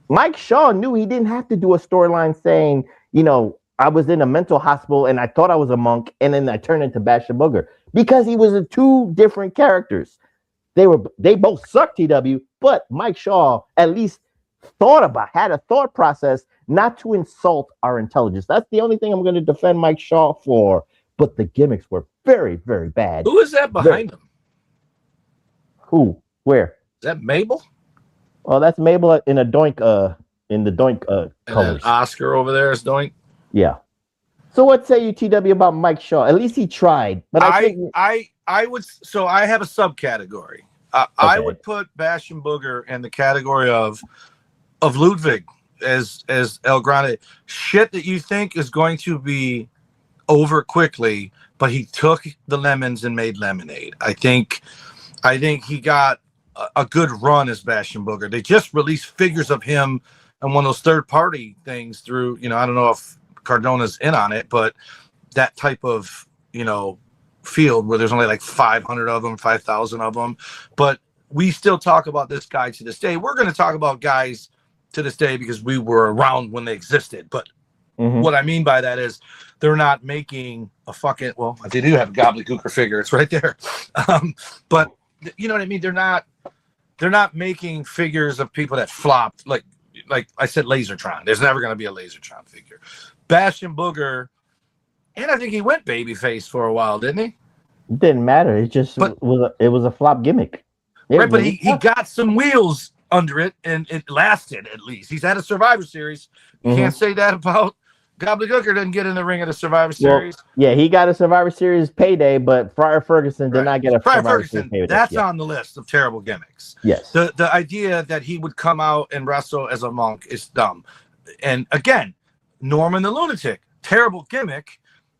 Mike Shaw knew he didn't have to do a storyline saying, you know, I was in a mental hospital and I thought I was a monk and then I turned into Bastion Booger, because he was 2 different characters. They both sucked, TW, but Mike Shaw at least had a thought process not to insult our intelligence. That's the only thing I'm going to defend Mike Shaw for. But the gimmicks were very, very bad. Who is that behind him? Who? Where? Is that Mabel? Oh, that's Mabel in a Doink. In the Doink colors. Oscar over there is Doink. Yeah. So what say you, TW, about Mike Shaw? At least he tried. But I would. So I have a subcategory. Okay. I would put Bastion Booger in the category of Ludwig as El Grande. Shit that you think is going to be over quickly, but he took the lemons and made lemonade. I think he got a good run as Bastion Booger. They just released figures of him on one of those third-party things through, I don't know if Cardona's in on it, but that type of, field where there's only like 500 of them, 5,000 of them. But we still talk about this guy to this day. We're going to talk about guys to this day because we were around when they existed. But what I mean by that is they're not making a fucking, well, they do have a Gobbledy Gooker figure. It's right there. But you know what I mean? They're not making figures of people that flopped. Like I said, Lasertron. There's never going to be a Lasertron figure. Bastion Booger, and I think he went babyface for a while, didn't he? It didn't matter. It just was a flop gimmick. Right, but he got some wheels under it, and it lasted at least. He's had a Survivor Series. You can't say that about Gobbledy Gooker. Didn't get in the ring at a Survivor Series. Yeah, he got a Survivor Series payday, but Friar Ferguson did not get a Survivor Series payday. That's on the list of terrible gimmicks. Yes. The idea that he would come out and wrestle as a monk is dumb. And again, Norman the Lunatic, terrible gimmick,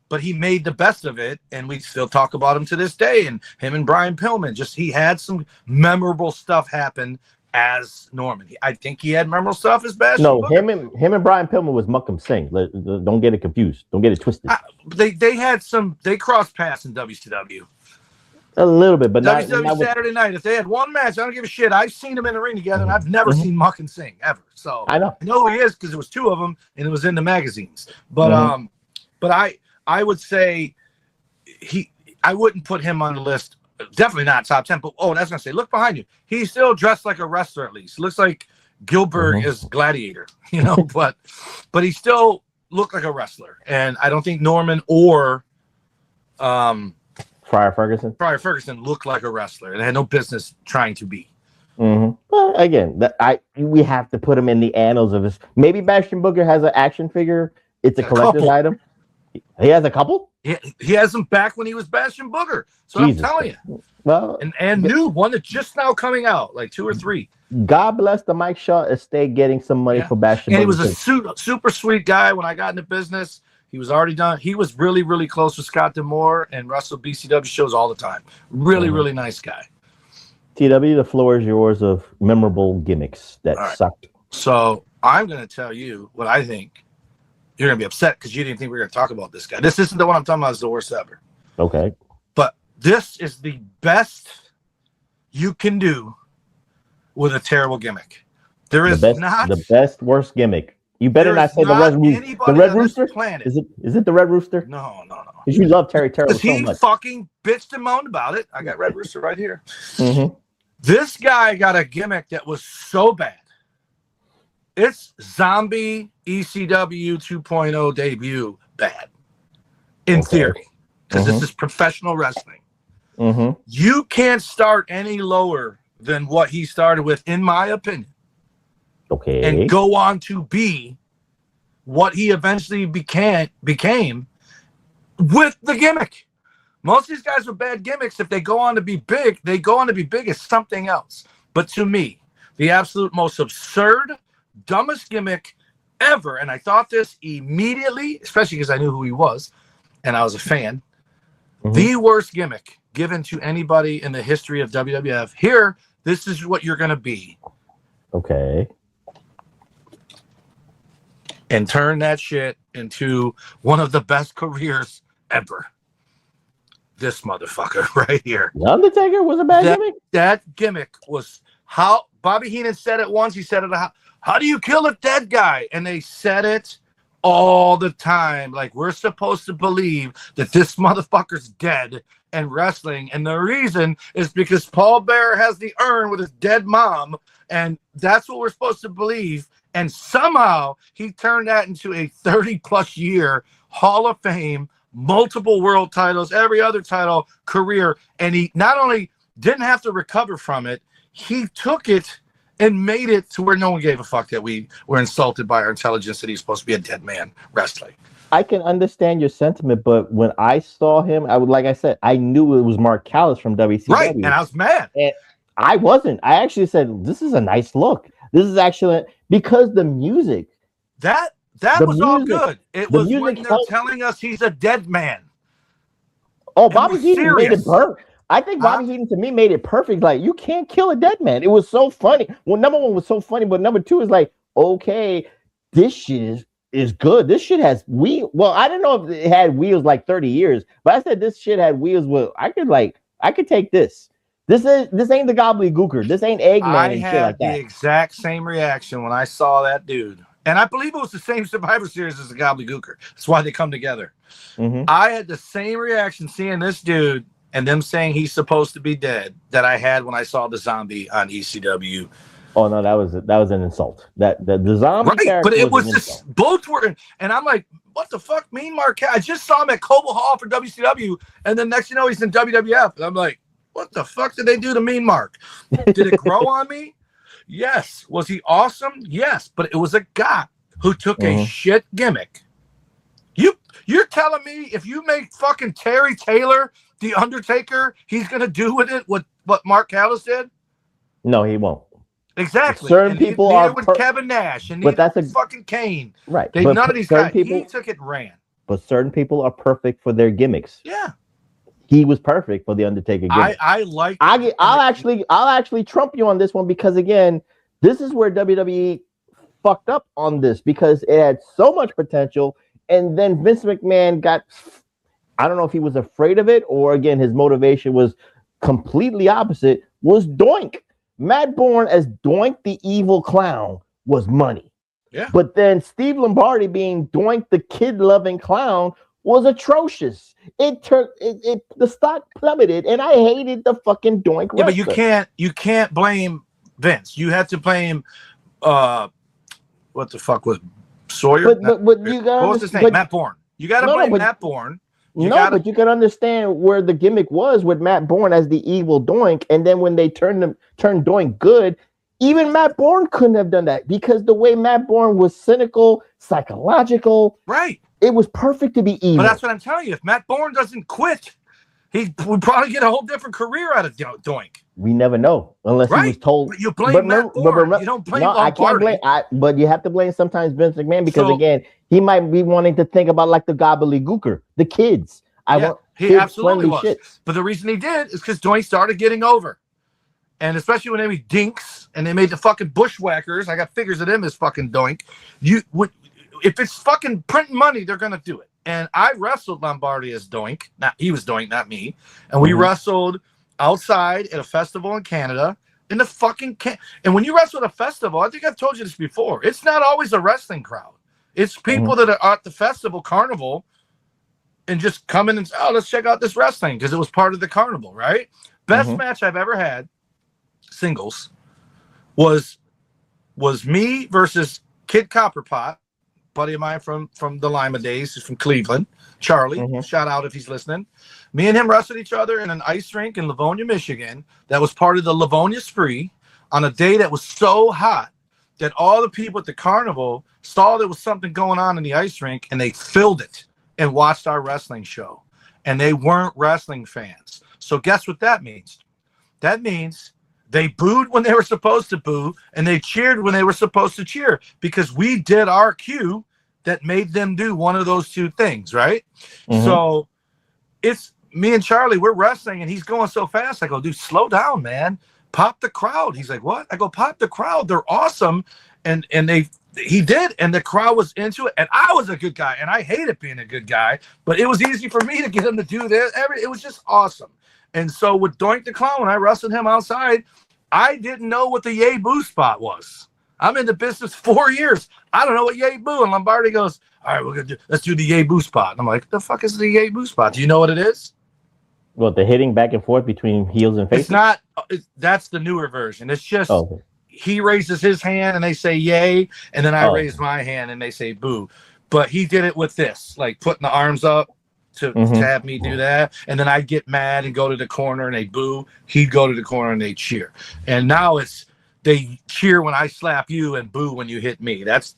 but he made the best of it, and we still talk about him to this day. And him and Brian Pillman, he had some memorable stuff happen as Norman. I think he had memorable stuff as Bastion. No, him and Brian Pillman was Muckham Singh. Don't get it confused. Don't get it twisted. They crossed paths in WCW. A little bit, but WCW not Saturday night. If they had one match, I don't give a shit. I've seen them in the ring together, and I've never seen Muck and Sing ever. So I know who he is because there was two of them, and it was in the magazines. But I would say I wouldn't put him on the list. Definitely not top 10. But that's gonna say, look behind you. He's still dressed like a wrestler at least. Looks like Gilbert is Gladiator, but he still looked like a wrestler. And I don't think Norman or Friar Ferguson looked like a wrestler, and they had no business trying to be. Well, again, we have to put him in the annals of this. Maybe Bastion Booger has an action figure. It's a collector's item. He has a couple. He has them back when he was Bastion Booger. So I'm telling you. Well, and new one that's just now coming out, like 2 or 3. God bless the Mike Shaw estate getting some money for Bastion Booger. And he was a super sweet guy when I got into business. He was already done. He was really, really close with Scott D'Amore and wrestled BCW shows all the time. Really, really nice guy. TW, the floor is yours of memorable gimmicks that sucked. So I'm going to tell you what I think. You're going to be upset because you didn't think we were going to talk about this guy. This isn't the one I'm talking about. It's the worst ever. Okay. But this is the best you can do with a terrible gimmick. There is not the best worst gimmick. You better not say the Red Rooster. Is it the Red Rooster? No. Because you love Terry Terrell so much. He fucking bitched and moaned about it. I got Red Rooster right here. This guy got a gimmick that was so bad. It's Zombie ECW 2.0 debut bad. In theory. Because this is professional wrestling. You can't start any lower than what he started with, in my opinion. Okay. And go on to be what he eventually became with the gimmick. Most of these guys with bad gimmicks, if they go on to be big, they go on to be big as something else. But to me, the absolute most absurd, dumbest gimmick ever, and I thought this immediately, especially because I knew who he was, and I was a fan, the worst gimmick given to anybody in the history of WWF. Here, this is what you're going to be. Okay. And turn that shit into one of the best careers ever. This motherfucker right here. The Undertaker was a bad gimmick? That gimmick was how Bobby Heenan said it once. He said it, how do you kill a dead guy? And they said it all the time. Like, we're supposed to believe that this motherfucker's dead and wrestling. And the reason is because Paul Bearer has the urn with his dead mom. And that's what we're supposed to believe. And somehow he turned that into a 30-plus year Hall of Fame, multiple world titles, every other title career. And he not only didn't have to recover from it, he took it and made it to where no one gave a fuck that we were insulted by our intelligence that he's supposed to be a dead man wrestling. I can understand your sentiment, but when I saw him, like I said, I knew it was Mark Callis from WCW. Right, and I was mad. And I wasn't. I actually said, this is a nice look. This is actually because the music. That That was all good. It was when music they're telling us he's a dead man. Oh, Bobby Heenan made it perfect. I think Bobby Heenan to me made it perfect. Like, you can't kill a dead man. It was so funny. Well, number one was so funny, but number two is like, okay, this shit is good. This shit has wheels. Well, I don't know if it had wheels like 30 years, but I said this shit had wheels. Well, I could take this. This ain't the Gobbledy Gooker. This ain't Eggman and shit like that. I had the exact same reaction when I saw that dude. And I believe it was the same Survivor Series as the Gobbledy Gooker. That's why they come together. I had the same reaction seeing this dude and them saying he's supposed to be dead that I had when I saw the zombie on ECW. Oh no, that was an insult. The zombie character, but it was just both were, and I'm like, what the fuck, Mean Marquez? I just saw him at Coble Hall for WCW, and then next you know he's in WWF, and I'm like, what the fuck did they do to Mean Mark? Did it grow on me? Yes. Was he awesome? Yes, but it was a guy who took a shit gimmick. You're telling me if you make fucking Terry Taylor the Undertaker, he's gonna do with it what Mark Callis did? No, he won't. Exactly. Certain people are with Kevin Nash, and but that's a fucking Kane. Right. None of these guys. People, he took it and ran. But certain people are perfect for their gimmicks. Yeah. He was perfect for the Undertaker gimmick. I'll actually trump you on this one because again, this is where WWE fucked up on this because it had so much potential, and then Vince McMahon got. I don't know if he was afraid of it or again his motivation was completely opposite. Was Doink. Matt Bourne as Doink the Evil Clown was money. Yeah. But then Steve Lombardi being Doink the kid-loving clown was atrocious. The stock plummeted, and I hated the fucking Doink. Yeah, but you can't blame Vince. You have to blame what the fuck was Sawyer? But you got what was his name? Matt Bourne. You got to blame Matt Bourne. But you can understand where the gimmick was with Matt Bourne as the evil Doink, and then when they turned Doink good, even Matt Bourne couldn't have done that because the way Matt Bourne was cynical, psychological, right? It was perfect to be evil. But that's what I'm telling you. If Matt Bourne doesn't quit, we probably get a whole different career out of Doink. We never know unless he was told. But you blame Matt Bourne. You don't blame Lombardi. I can't blame. But you have to blame sometimes Vince McMahon because again, he might be wanting to think about like the Gobbledy Gooker, the kids. He absolutely was. Shit. But the reason he did is because Doink started getting over, and especially when they made Dinks and they made the fucking Bushwhackers. I got figures of them as fucking Doink. If it's fucking printing money, they're gonna do it. And I wrestled Lombardi as Doink. He was Doink, not me. And we wrestled outside at a festival in Canada. In the fucking and when you wrestle at a festival, I think I've told you this before. It's not always a wrestling crowd. It's people that are at the festival carnival and just come in and say, "Oh, let's check out this wrestling," because it was part of the carnival, right? Best match I've ever had, singles, was me versus Kid Copperpot, buddy of mine from the Lima days. He's from Cleveland. Charlie, shout out if he's listening. Me and him wrestled each other in an ice rink in Livonia, Michigan. That was part of the Livonia Spree on a day that was so hot that all the people at the carnival saw there was something going on in the ice rink and they filled it and watched our wrestling show. And they weren't wrestling fans. So guess what that means? That means they booed when they were supposed to boo and they cheered when they were supposed to cheer because we did our cue that made them do one of those two things, right? So it's me and Charlie, we're wrestling and he's going so fast. I go, dude, slow down, man. Pop the crowd. He's like, what? I go, pop the crowd. They're awesome. And he did, and the crowd was into it. And I was a good guy, and I hated being a good guy, but it was easy for me to get him to do this. It was just awesome. And so with Doink the Clown, when I wrestled him outside, I didn't know what the yay boo spot was. I'm in the business 4 years. I don't know what yay boo. And Lombardi goes, all right, let's do the yay boo spot. And I'm like, the fuck is the yay boo spot? Do you know what it is? Well, the hitting back and forth between heels and faces? It's not. That's the newer version. It's just he raises his hand and they say yay, and then I raise my hand and they say boo. But he did it with this, like putting the arms up to have me do that. And then I'd get mad and go to the corner and they boo. He'd go to the corner and they cheer. And now they cheer when I slap you and boo when you hit me. That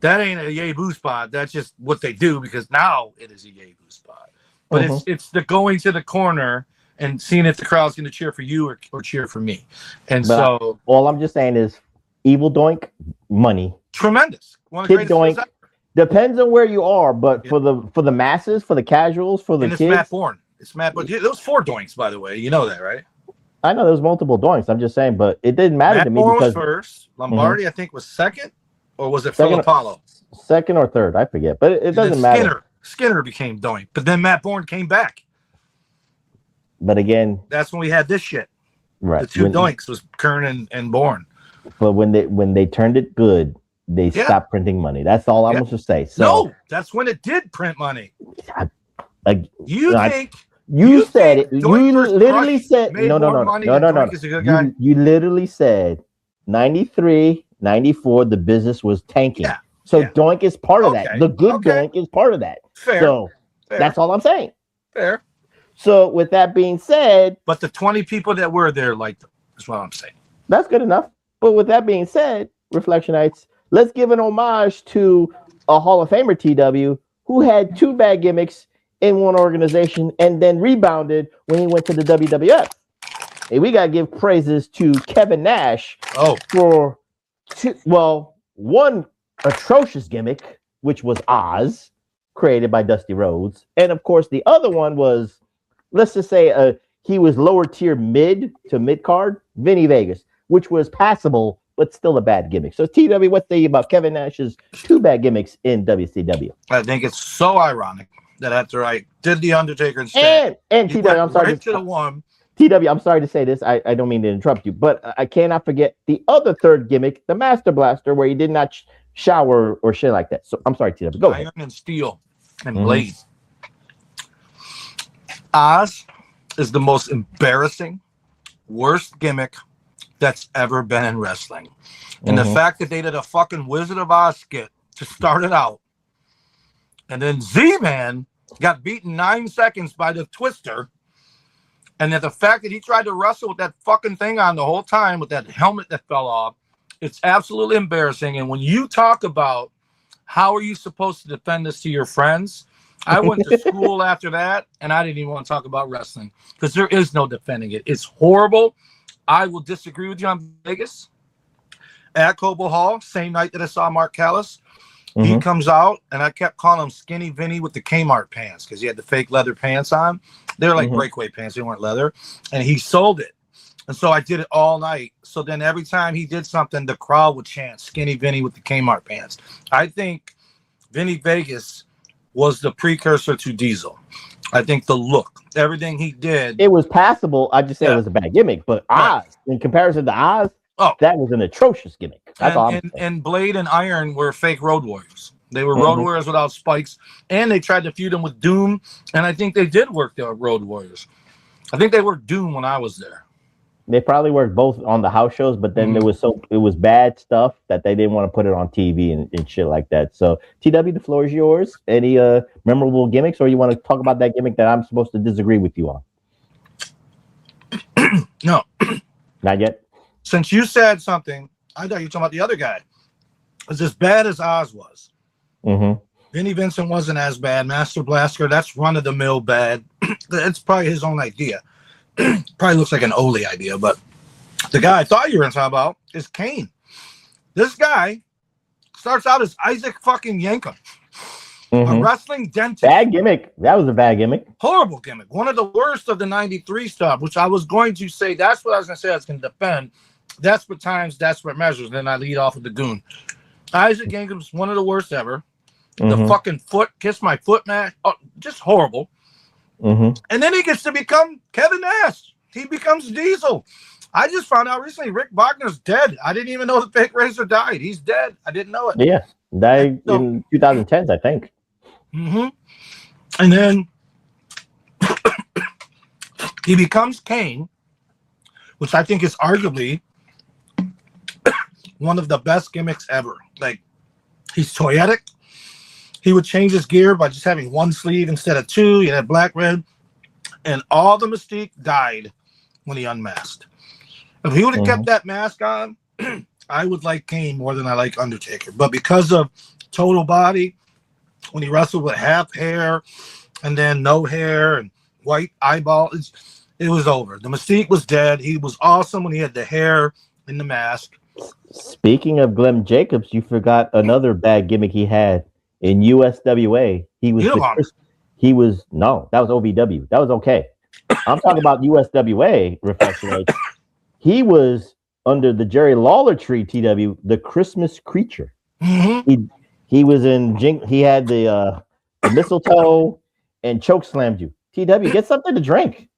ain't a yay boo spot. That's just what they do because now it is a yay boo spot. But it's the going to the corner and seeing if the crowd's going to cheer for you or cheer for me. And all I'm just saying is evil Doink, money. Tremendous. Kid Doink, Depends on where you are, but for the masses, for the casuals, for the and it's kids, Matt Bourne. It's Matt, but those 4 doinks, by the way. You know that, right? I know there's multiple doinks. I'm just saying, but it didn't matter Matt to me Bourne because was first. Lombardi, I think, was second, or was it Second- Phil Apollo? second or third, I forget, but it doesn't matter. Skinner became doink, but then Matt Bourne came back. But again, That's when we had this shit. right? The 2 doinks was Kern and Bourne. But when they turned it good, they stopped printing money. That's all I'm supposed to say. So No, that's when it did print money. like, You think you said it. Doink You versus literally Crush said made no. more money than Doink is a good guy? You literally said 93, 94, the business was tanking. Yeah. So Doink is part of that. Okay. The good Okay. Doink is part of that. Fair. So Fair. that's all I'm saying. Fair. So with that being said, But the 20 people that were there liked them. That's what I'm saying. that's good enough. But with that being said, Reflectionites, let's give an homage to a Hall of Famer TW who had 2 bad gimmicks in one organization and then rebounded when he went to the WWF. And we gotta give praises to Kevin Nash for one atrocious gimmick, which was Oz, created by Dusty Rhodes, and of course the other one was, let's just say, he was lower tier mid to mid card, Vinny Vegas, which was passable but still a bad gimmick. So TW, what say you about Kevin Nash's 2 bad gimmicks in WCW? I think it's so ironic that after I did the Undertaker and TW, I'm sorry to the one. TW, I'm sorry to say this. I don't mean to interrupt you, but I cannot forget the other 3rd gimmick, the Master Blaster, where he did not shower or shit like that. So I'm sorry, TW. Go ahead. Iron and Steel and Blade. Oz is the most embarrassing, worst gimmick that's ever been in wrestling. And the fact that they did a fucking Wizard of Oz skit to start it out, and then Z-Man got beaten 9 seconds by the Twister, and that the fact that he tried to wrestle with that fucking thing on the whole time with that helmet that fell off, it's absolutely embarrassing. And when you talk about how are you supposed to defend this to your friends, I went to school after that, and I didn't even want to talk about wrestling because there is no defending it. It's horrible. I will disagree with you on Vegas. At Cobo Hall, same night that I saw Mark Callis, he comes out, and I kept calling him Skinny Vinny with the Kmart pants because he had the fake leather pants on. They were like breakaway pants. They weren't leather. And he sold it. And so I did it all night. So then every time he did something, the crowd would chant Skinny Vinny with the Kmart pants. I think Vinny Vegas was the precursor to Diesel. I think the look, everything he did. It was passable. I just said it was a bad gimmick. But Oz, in comparison to Oz, that was an atrocious gimmick. That's all I'm saying. And Blade and Iron were fake Road Warriors. They were Road Warriors without spikes. And they tried to feud them with Doom. And I think they did work the Road Warriors. I think they worked Doom when I was there. They probably worked both on the house shows, but then it was bad stuff that they didn't want to put it on TV and shit like that. So TW, the floor is yours. Any memorable gimmicks, or you want to talk about that gimmick that I'm supposed to disagree with you on? No. Not yet? Since you said something, I thought you were talking about the other guy. It was as bad as Oz was. Vinnie Vincent wasn't as bad. Master Blaster, that's run-of-the-mill bad. It's probably his own idea. Probably looks like an Ole idea, but the guy I thought you were going to talk about is Kane. This guy starts out as Isaac fucking Yankem, a wrestling dentist. Bad gimmick. That was a bad gimmick. Horrible gimmick. One of the worst of the 93 stuff, which I was going to say, that's what I was going to say I was going to defend. Desperate times, desperate measures. Then I lead off with the goon. Isaac Yankem's one of the worst ever. The fucking foot, kiss my foot match. Oh, just horrible. And then he gets to become Kevin Nash. He becomes Diesel. I just found out recently Rick Wagner's dead. I didn't even know the fake racer died. He's dead. I didn't know it. Yeah, died in 2010, I think. And then he becomes Kane, which I think is arguably one of the best gimmicks ever. Like, he's toyetic. He would change his gear by just having one sleeve instead of two. He had black, red. And all the mystique died when he unmasked. If he would have kept that mask on, I would like Kane more than I like Undertaker. But because of total body, when he wrestled with half hair and then no hair and white eyeball, it was over. The mystique was dead. He was awesome when he had the hair and the mask. Speaking of Glenn Jacobs, you forgot another bad gimmick he had In USWA, he was Unabomber. no, that was OVW. That was okay. I'm talking about USWA Reflection. He was under the Jerry Lawler tree, TW, the Christmas creature. Mm-hmm. He was in he had the mistletoe and choke slammed you. TW, get something to drink.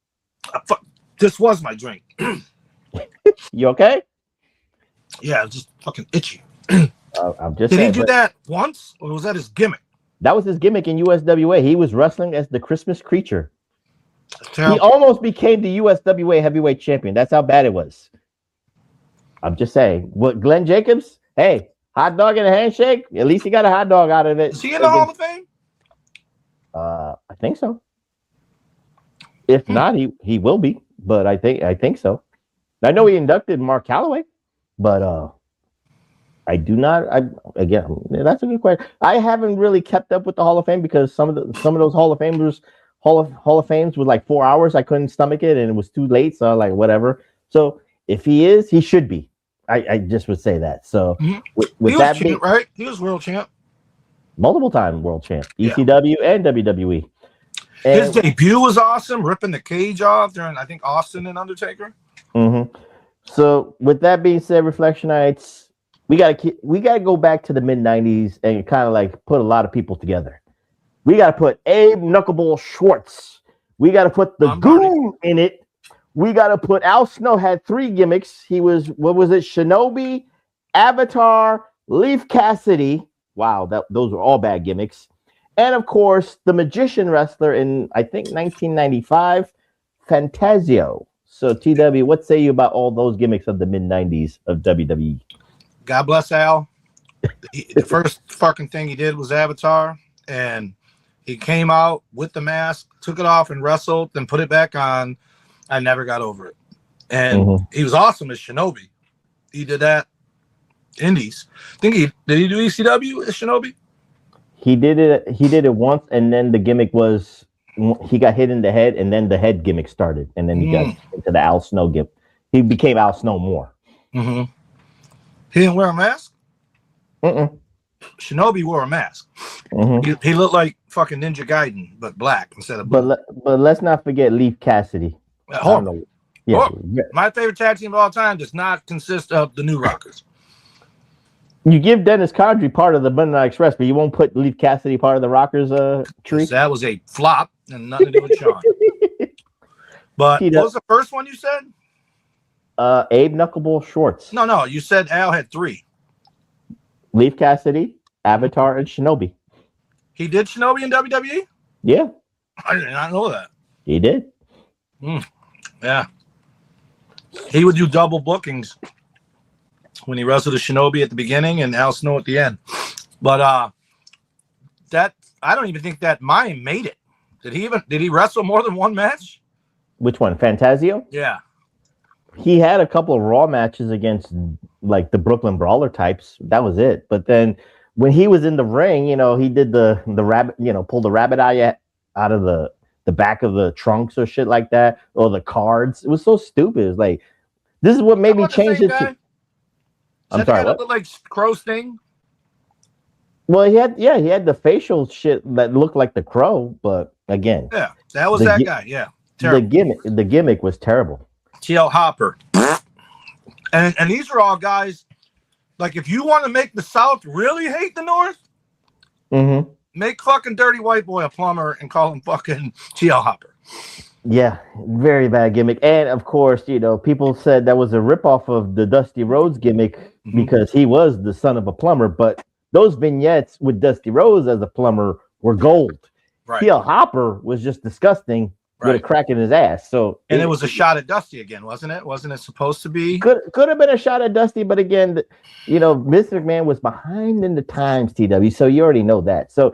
This was my drink. You okay? Yeah, it was just fucking itchy. I'm just Did saying, he do that once, or was that his gimmick? That was his gimmick in USWA. He was wrestling as the Christmas creature. He Terrible. almost became the USWA heavyweight champion. That's how bad it was. I'm just saying. What, Glenn Jacobs? Hey, hot dog and a handshake. At least he got a hot dog out of it. Is he in the Hall of Fame? I think so. If not, he will be. But I think so. I know he inducted Mark Calloway, but I do not. Again, that's a good question. I haven't really kept up with the Hall of Fame because some of those Hall of Famers, Hall of Fames with like 4 hours. I couldn't stomach it, and it was too late. So like whatever. So if he is, he should be. I just would say that. So with he that was champ, right? He was world champ, multiple time world champ, ECW and WWE. And his debut was awesome, ripping the cage off during I think Austin and Undertaker. So with that being said, Reflectionites, we gotta go back to the mid-90s and kind of like put a lot of people together. We gotta put Abe Knuckleball Schwartz. We gotta put the Goon in it. We gotta put Al Snow had 3 gimmicks. He was, what was it? Shinobi, Avatar, Leaf Cassidy. Wow, those were all bad gimmicks. And of course, the Magician Wrestler in I think 1995, Fantasio. So TW, what say you about all those gimmicks of the mid-90s of WWE? God bless Al. The first fucking thing he did was Avatar, and he came out with the mask, took it off and wrestled, then put it back on. I never got over it. And he was awesome as Shinobi. He did that Indies. Did he do ECW as Shinobi? He did it once, and then the gimmick was he got hit in the head, and then the head gimmick started, and then he got into the Al Snow gimmick. He became Al Snow more. He didn't wear a mask? Shinobi wore a mask. He looked like fucking Ninja Gaiden, but black instead of blue. But let's not forget Leaf Cassidy. My favorite tag team of all time does not consist of the New Rockers. You give Dennis Condrey part of the Midnight Express, but you won't put Leaf Cassidy part of the Rockers tree? That was a flop and nothing to do with Sean. But what was the first one you said? Abe Knuckleball Schwartz. No, you said Al had 3. Leaf Cassidy, Avatar, and Shinobi. He did Shinobi in WWE? Yeah. I did not know that. He did. Yeah. He would do double bookings when he wrestled a Shinobi at the beginning and Al Snow at the end. But that I don't even think that Mime made it. Did he wrestle more than one match? Which one? Fantasio? Yeah. He had a couple of Raw matches against like the Brooklyn Brawler types. That was it. But then when he was in the ring, he did the rabbit, pulled the rabbit eye out of the back of the trunks or shit like that, or the cards. It was so stupid. It's like, this is what made me change it to. I'm sorry, what? Like Crow Sting? Well, he had the facial shit that looked like the Crow, but again, yeah, that was that guy. Yeah, terrible. The gimmick was terrible. TL Hopper, and these are all guys. Like, if you want to make the South really hate the North, make fucking Dirty White Boy a plumber and call him fucking TL Hopper. Yeah, very bad gimmick. And of course, people said that was a ripoff of the Dusty Rhodes gimmick because he was the son of a plumber. But those vignettes with Dusty Rhodes as a plumber were gold. Right. TL Hopper was just disgusting with a crack in his ass. So it was a shot at Dusty again, wasn't it? Wasn't it supposed to be? Could have been a shot at Dusty, but again, Mr. McMahon was behind in the times, TW. So you already know that. So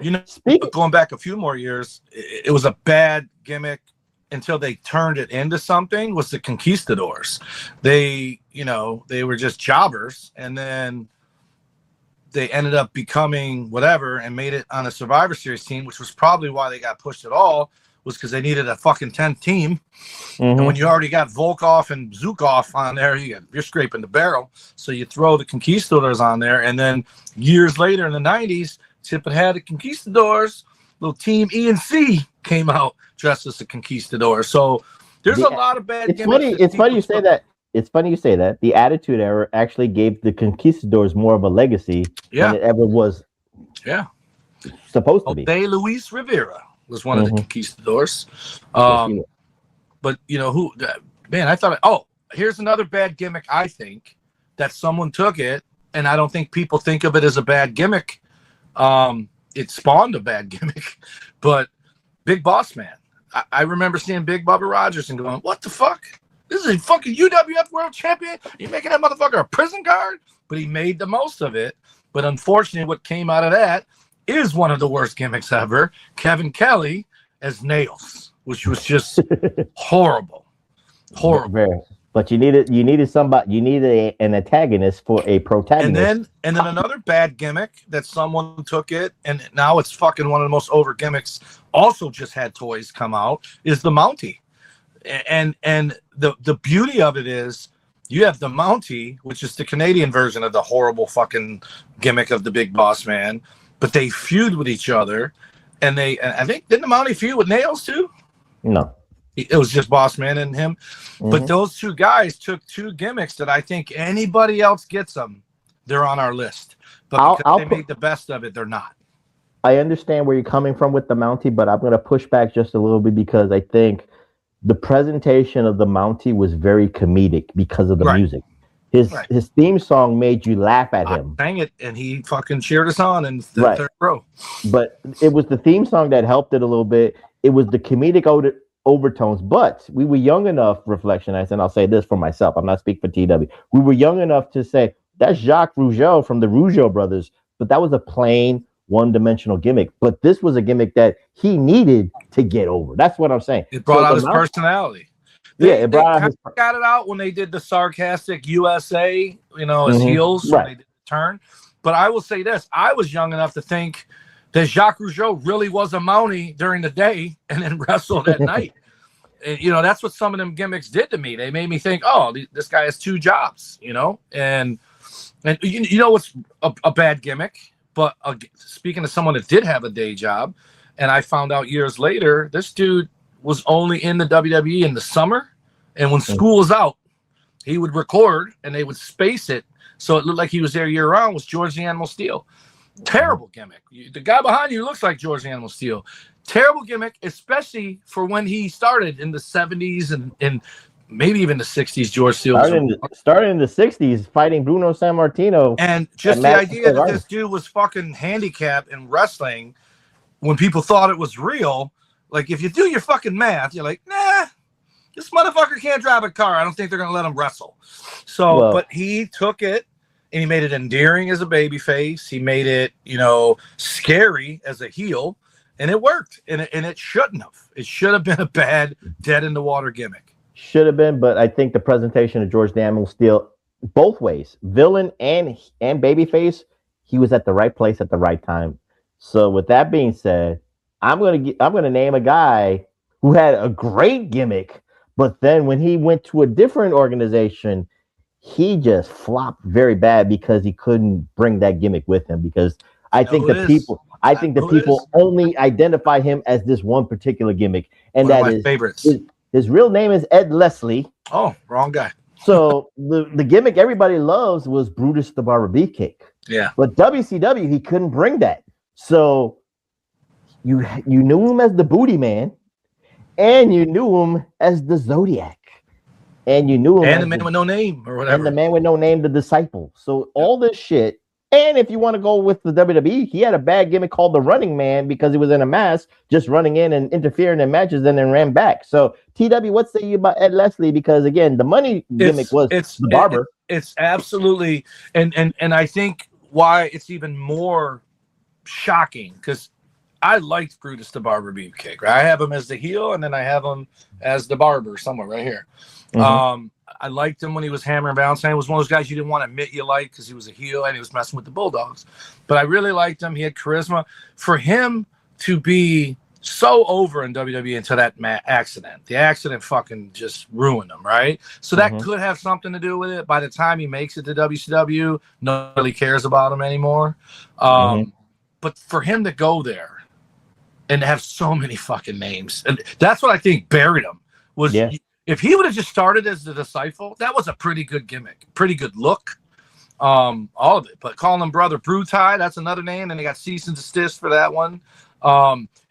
going back a few more years, it was a bad gimmick until they turned it into something. Was the Conquistadors? They were just jobbers, and then they ended up becoming whatever and made it on a Survivor Series team, which was probably why they got pushed at all. Was because they needed a fucking 10th team. And when you already got Volkov and Zukov on there, you're scraping the barrel. So you throw the Conquistadors on there, and then years later in the 90s, Tippett had the Conquistadors. Little Team E&C came out dressed as the Conquistadors. So there's a lot of bad gimmicks. It's funny you say that. It's funny you say that. The Attitude Era actually gave the Conquistadors more of a legacy than it ever was. Yeah. Supposed to be. Jose Luis Rivera was one of the Conquistadors. But you know who? Man, I thought. Oh, here's another bad gimmick. I think that someone took it, and I don't think people think of it as a bad gimmick. It spawned a bad gimmick, but Big Boss Man. I remember seeing Big Bubba Rogers and going, "What the fuck? This is a fucking UWF World Champion. You're making that motherfucker a prison guard?" But he made the most of it. But unfortunately, what came out of that is one of the worst gimmicks ever. Kevin Kelly as Nails, which was just horrible. But you needed an antagonist for a protagonist. And then another bad gimmick that someone took it, and now it's fucking one of the most over gimmicks. Also, just had toys come out is the Mountie, and the beauty of it is you have the Mountie, which is the Canadian version of the horrible fucking gimmick of the Big Boss Man, but they feud with each other, and I think didn't the Mountie feud with Nails too? No. It was just Boss Man and him. But those two guys took two gimmicks that I think anybody else gets them, they're on our list. But because they made the best of it, they're not. I understand where you're coming from with the Mountie, but I'm going to push back just a little bit because I think the presentation of the Mountie was very comedic because of the music. His theme song made you laugh at him. Sang it, and he fucking cheered us on in the third row. But it was the theme song that helped it a little bit. It was the comedic overtones, but we were young enough, Reflection, and I'll say this for myself, I'm not speaking for TW, we were young enough to say that's Jacques Rougeau from the Rougeau brothers, but that was a plain one-dimensional gimmick. But this was a gimmick that he needed to get over. That's what I'm saying. It brought out his personality. They got it out when they did the sarcastic USA, as heels when they did the turn. But I will say this, I was young enough to think that Jacques Rougeau really was a Mountie during the day and then wrestled at night. And, that's what some of them gimmicks did to me. They made me think, oh, this guy has two jobs, And you know what's a bad gimmick? But speaking of someone that did have a day job, and I found out years later, this dude was only in the WWE in the summer. And when school was out, he would record and they would space it so it looked like he was there year round, was George the Animal Steel. Terrible gimmick. The guy behind you looks like George the Animal Steel. Terrible gimmick, especially for when he started in the 70s and maybe even the 60s. George Steele started in the 60s fighting Bruno Sammartino. And just the idea that this dude was fucking handicapped in wrestling when people thought it was real. Like, if you do your fucking math, you're like, nah, this motherfucker can't drive a car. I don't think they're going to let him wrestle. So, but he took it. And he made it endearing as a babyface. He made it, scary as a heel, and it worked. And it shouldn't have. It should have been a bad, dead in the water gimmick. Should have been, but I think the presentation of George the Animal Steel, both ways, villain and babyface, he was at the right place at the right time. So with that being said, I'm gonna name a guy who had a great gimmick, but then when he went to a different organization, he just flopped very bad because he couldn't bring that gimmick with him. Because I think the people only identify him as this one particular gimmick, and that is favorites. His real name is Ed Leslie. Oh, wrong guy. So the gimmick everybody loves was Brutus the Barber Beefcake. Yeah, but WCW he couldn't bring that. So you knew him as the Booty Man, and you knew him as the Zodiac. And you knew him and the man with no name or whatever. And the man with no name, the Disciple. So all this shit. And if you want to go with the WWE, he had a bad gimmick called the Running Man because he was in a mask, just running in and interfering in matches and then ran back. So TW, what say you about Ed Leslie? Because again, the money gimmick was the barber. It's absolutely, and I think why it's even more shocking because I liked Brutus the Barber Beefcake. Right? I have him as the heel, and then I have him as the barber somewhere right here. I liked him when he was Hammer and Valentine. He was one of those guys you didn't want to admit you liked because he was a heel and he was messing with the Bulldogs. But I really liked him. He had charisma. For him to be so over in WWE until that accident, the accident fucking just ruined him, right? So that could have something to do with it. By the time he makes it to WCW, nobody cares about him anymore. but for him to go there and have so many fucking names, and that's what I think buried him. Was if he would have just started as the Disciple, that was a pretty good gimmick, pretty good look, all of it. But calling him Brother Brutai, that's another name, and they got cease and desist for that one.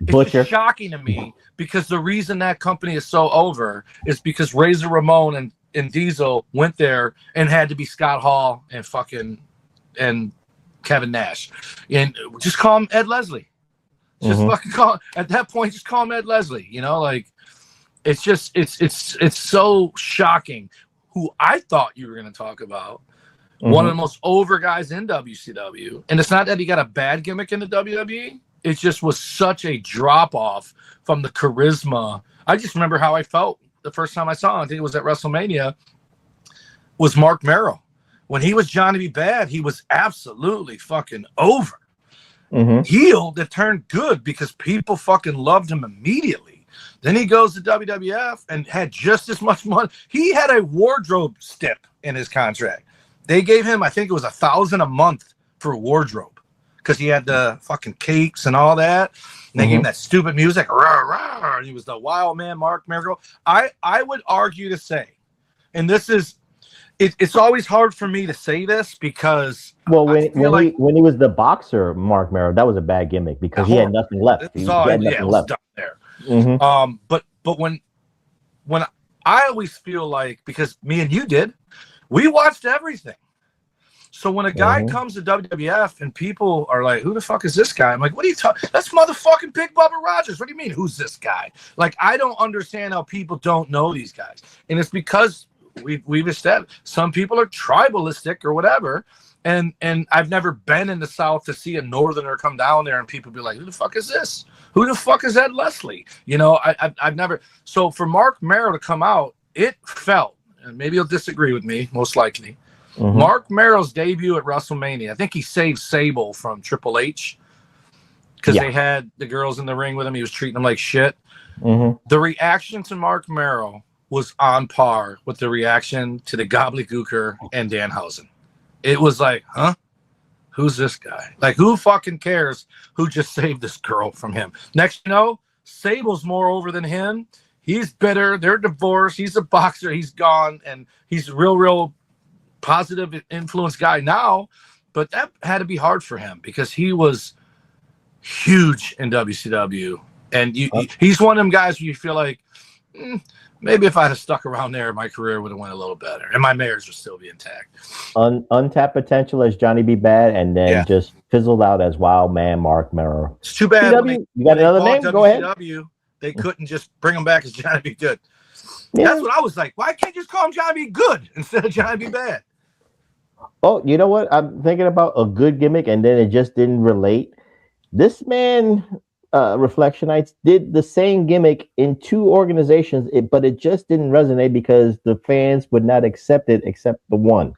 It's just shocking to me because the reason that company is so over is because Razor Ramon and Diesel went there and had to be Scott Hall and Kevin Nash, and just call him Ed Leslie. Just fucking call at that point. Just call him Ed Leslie. You know, like it's just it's so shocking. Who I thought you were going to talk about, one of the most over guys in WCW, and it's not that he got a bad gimmick in the WWE. It just was such a drop off from the charisma. I just remember how I felt the first time I saw him. I think it was at WrestleMania. Was Mark Merrill. When he was Johnny B. Bad, he was absolutely fucking over. Heel that turned good because people fucking loved him immediately. Then he goes to WWF and had just as much money. He had a wardrobe stip in his contract. They gave him, I think it was $1,000 a month for a wardrobe because he had the fucking cakes and all that. And they gave him that stupid music. Rah, rah, and he was the wild man, Mark Merrill. I would argue to say, and this is, it's always hard for me to say this because when he was the boxer, Mark Merrill, that was a bad gimmick because he had nothing left. He had nothing left. Done there. But when I always feel like, because me and you did, we watched everything. So when a guy comes to WWF and people are like, "Who the fuck is this guy?" I'm like, "What are you talking? That's motherfucking Big Bubba Rogers. What do you mean? Who's this guy?" Like, I don't understand how people don't know these guys, and it's because we've established some people are tribalistic or whatever, and I've never been in the South to see a Northerner come down there and people be like, "Who the fuck is this? Who the fuck is Ed Leslie?" You know, I've never. So for Mark Merrill to come out, it felt, and maybe you'll disagree with me, most likely. Mark Merrill's debut at WrestleMania, I think he saved Sable from Triple H because they had the girls in the ring with him. He was treating them like shit. The reaction to Mark Merrill was on par with the reaction to the Gobbledy Gooker and Danhausen. It was like, huh? Who's this guy? Like, who fucking cares who just saved this girl from him? Next, you know, Sable's more over than him. He's bitter. They're divorced. He's a boxer. He's gone. And he's a real positive influence guy now. But that had to be hard for him because he was huge in WCW. And he's one of them guys where you feel like, maybe if I'd have stuck around there, my career would have went a little better, and my marriage would still be intact. Untapped potential as Johnny B. Bad, and then just fizzled out as Wild Man Mark Merrill. It's too bad. You got another name? Go ahead. They couldn't just bring him back as Johnny B. Good. That's what I was like. Why can't you just call him Johnny B. Good instead of Johnny B. Bad? Oh, you know what? I'm thinking about a good gimmick, and then it just didn't relate. This man, Reflectionites, did the same gimmick in two organizations, but it just didn't resonate because the fans would not accept it except the one.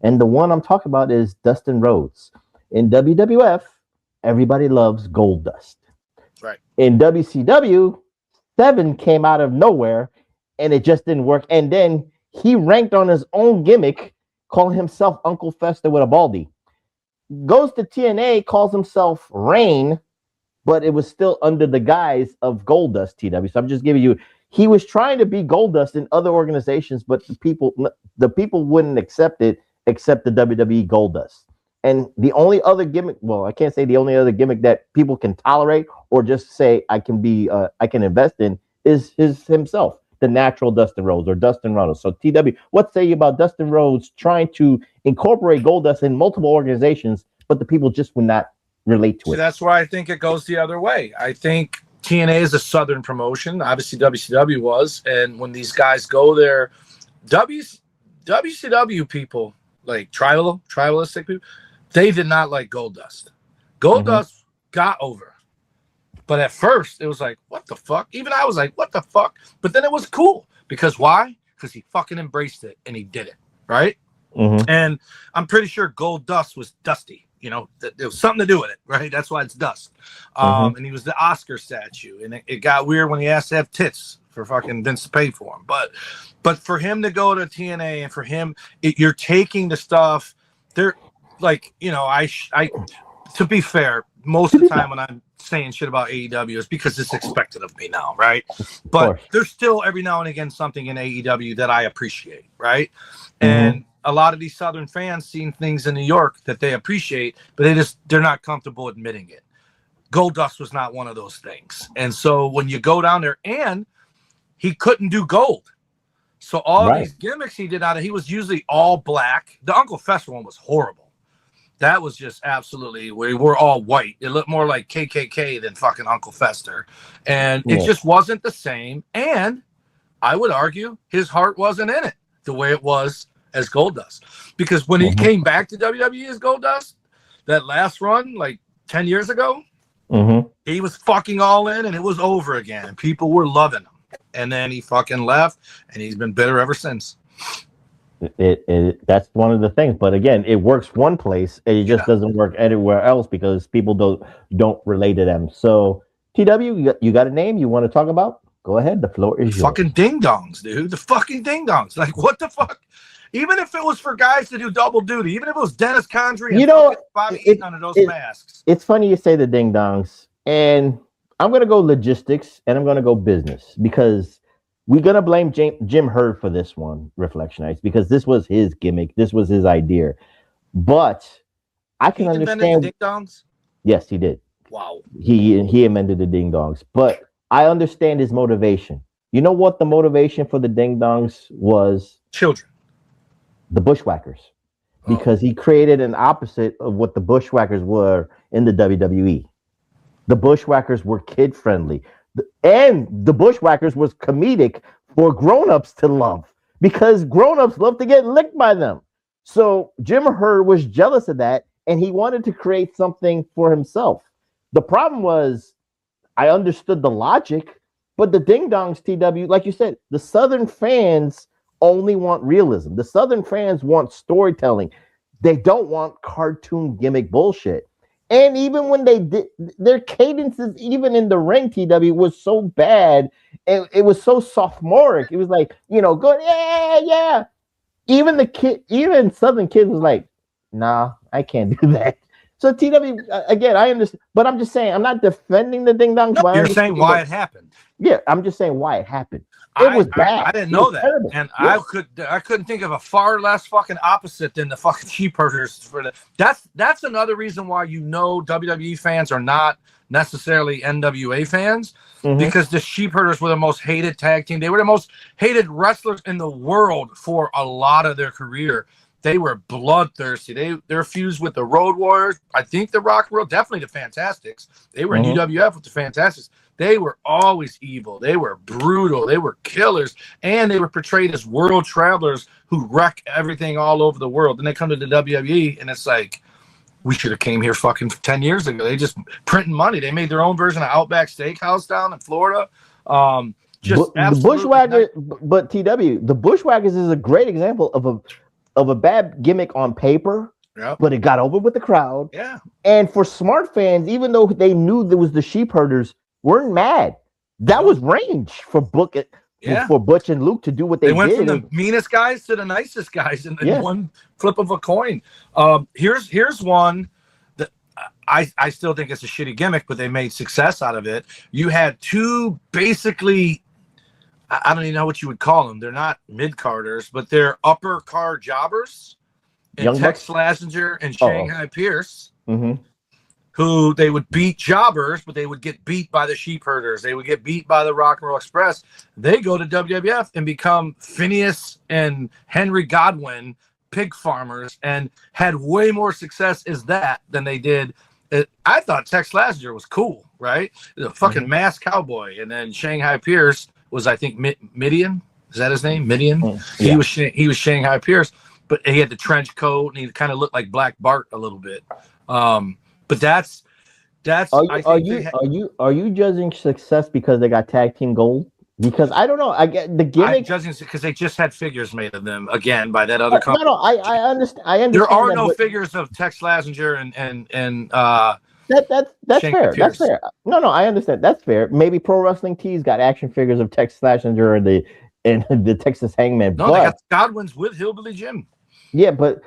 And the one I'm talking about is Dustin Rhodes. In WWF, everybody loves Goldust. Right. In WCW, Seven came out of nowhere, and it just didn't work. And then he ranked on his own gimmick, calling himself Uncle Fester with a baldy. Goes to TNA, calls himself Rain, but it was still under the guise of Goldust TW. So I'm just giving you, he was trying to be Goldust in other organizations, but the people wouldn't accept it except the WWE Goldust. And the only other gimmick, well, I can't say the only other gimmick that people can tolerate or just say I can invest in is himself, the natural Dustin Rhodes or Dustin Runnels. So TW, what say you about Dustin Rhodes trying to incorporate Goldust in multiple organizations, but the people just would not relate to it? That's why I think it goes the other way. I think TNA is a Southern promotion. Obviously, WCW was. And when these guys go there, WCW people, like tribalistic people, they did not like Goldust. Goldust got over. But at first, it was like, what the fuck? Even I was like, what the fuck? But then it was cool. Because why? Because he fucking embraced it and he did it. Right? And I'm pretty sure Goldust was Dusty. You know, there was something to do with it, right? That's why it's Dust. And he was the Oscar statue. And it got weird when he asked to have tits for fucking Vince to pay for him. But for him to go to TNA and for him, you're taking the stuff. They're like, you know, to be fair, most of the time when I'm saying shit about AEW is because it's expected of me now, right? But there's still every now and again something in AEW that I appreciate, right? And a lot of these Southern fans seen things in New York that they appreciate, but they're not comfortable admitting it. Goldust was not one of those things. And so when you go down there, and he couldn't do gold. So all these gimmicks he did he was usually all black. The Uncle Fester one was horrible. That was just absolutely, we were all white. It looked more like KKK than fucking Uncle Fester. And it just wasn't the same. And I would argue his heart wasn't in it the way it was as Goldust. Because when he came back to WWE as Goldust, that last run, like 10 years ago, he was fucking all in and it was over again. And people were loving him. And then he fucking left and he's been bitter ever since. That's one of the things, but again, it works one place and it just doesn't work anywhere else because people don't relate to them. So TW, you got a name you want to talk about? Go ahead, the floor is yours. Fucking ding dongs, dude. The fucking ding dongs. Like, what the fuck? Even if it was for guys to do double duty, even if it was Dennis Condrey and Bobby Eaton under those masks. It's funny you say the ding dongs, and I'm gonna go logistics and I'm gonna go business because we're going to blame Jim Herd for this one, Reflectionites, because this was his gimmick. This was his idea. But I can understand. Ding dongs? Yes, he did. Wow. He amended the ding dongs. But I understand his motivation. You know what the motivation for the ding dongs was? Children. The Bushwhackers. Because he created an opposite of what the Bushwhackers were in the WWE. The Bushwhackers were kid-friendly. And the Bushwhackers was comedic for grown-ups to love because grown-ups love to get licked by them. So Jim Herd was jealous of that, and he wanted to create something for himself. The problem was, I understood the logic, but the ding-dongs, TW, like you said, the Southern fans only want realism. The Southern fans want storytelling. They don't want cartoon gimmick bullshit. And even when they did, their cadences, even in the ring, TW, was so bad. And it was so sophomoric. It was like, go, yeah. Even Southern kids was like, nah, I can't do that. So TW, again, I understand. But I'm just saying, I'm not defending the ding dong. No, you're saying why it happened. Yeah, I'm just saying why it happened. It was bad. I didn't know that, terrible. And I couldn't think of a far less fucking opposite than the fucking sheep herders for the. That's another reason why WWE fans are not necessarily NWA fans because the sheep herders were the most hated tag team. They were the most hated wrestlers in the world for a lot of their career. They were bloodthirsty. They're fused with the Road Warriors. I think the Rock World, definitely the Fantastics. They were in UWF with the Fantastics. They were always evil. They were brutal. They were killers. And they were portrayed as world travelers who wreck everything all over the world. And they come to the WWE, and it's like, we should have came here fucking 10 years ago. They just printing money. They made their own version of Outback Steakhouse down in Florida. The Bushwhackers, but TW, the Bushwhackers is a great example of a bad gimmick on paper, but it got over with the crowd. Yeah. And for smart fans, even though they knew there was the sheep herders, weren't mad. That was range for Butch and Luke to do what they did. They went from the meanest guys to the nicest guys in one flip of a coin. Here's one that I still think it's a shitty gimmick, but they made success out of it. You had two basically, I don't even know what you would call them. They're not mid-carders, but they're upper card jobbers. And Tex Slazenger and Shanghai Pierce. Who they would beat jobbers, but they would get beat by the sheep herders. They would get beat by the Rock and Roll Express. They go to WWF and become Phineas and Henry Godwin pig farmers and had way more success as that than they did. I thought Tex Slazenger was cool, right? The fucking masked cowboy. And then Shanghai Pierce was, I think, Midian. Is that his name? Midian? He was Shanghai Pierce, but he had the trench coat and he kind of looked like Black Bart a little bit. But that's. Are you judging success because they got tag team gold? Because I don't know. I get the gimmick. I'm judging because they just had figures made of them again by that other company. No, I understand. There are no figures of Tex Slazenger and that's fair. Pierce. That's fair. No, I understand. That's fair. Maybe Pro Wrestling Tees got action figures of Tex Slazenger and the Texas Hangman. No, they got Godwins with Hillbilly Jim. Yeah, but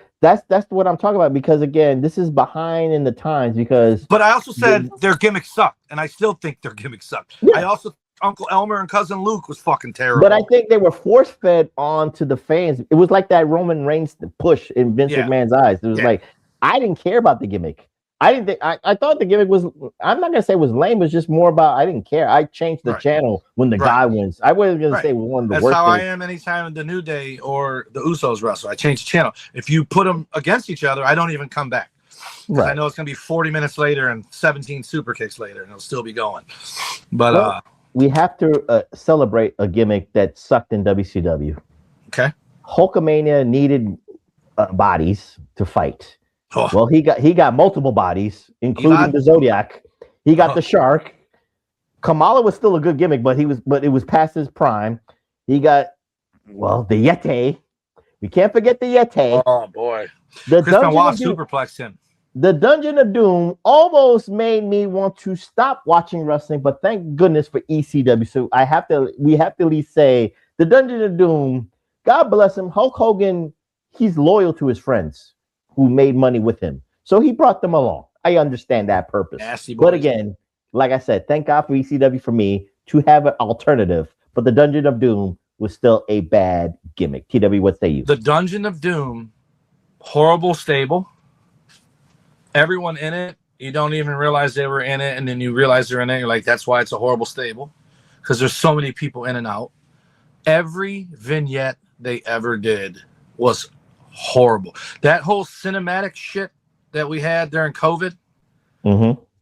that's what I'm talking about, because again, this is behind in the times, because But I also said their gimmicks sucked, and I still think their gimmicks sucked. Yeah. I also Uncle Elmer and Cousin Luke was fucking terrible. but I think they were force fed onto the fans. It was like that Roman Reigns push in Vince McMahon's eyes. It was like, I didn't care about the gimmick. I didn't think I thought the gimmick was, I'm not gonna say it was lame, it's just more about I didn't care. I changed the channel when the guy wins. I wasn't gonna say it was one of the That's worst how things. I am anytime the New Day or the Usos wrestle. I change the channel. If you put them against each other, I don't even come back. I know it's gonna be 40 minutes later and 17 super kicks later, and it'll still be going. But we have to celebrate a gimmick that sucked in WCW. Okay. Hulkamania needed bodies to fight. Oh. Well, he got multiple bodies, including the Zodiac. He got the Shark. Kamala was still a good gimmick, but it was past his prime. He got the Yeti. We can't forget the Yeti. Oh boy. The Chris Benoit superplexed him. The Dungeon of Doom almost made me want to stop watching wrestling, but thank goodness for ECW. So we have to at least say the Dungeon of Doom, God bless him, Hulk Hogan, he's loyal to his friends who made money with him. So he brought them along. I understand that purpose. But again, like I said, thank God for ECW for me to have an alternative, but the Dungeon of Doom was still a bad gimmick. TW, what say you? The Dungeon of Doom, horrible stable. Everyone in it, you don't even realize they were in it, and then you realize they're in it. You're like, that's why it's a horrible stable, because there's so many people in and out. Every vignette they ever did was horrible. That whole cinematic shit that we had during COVID,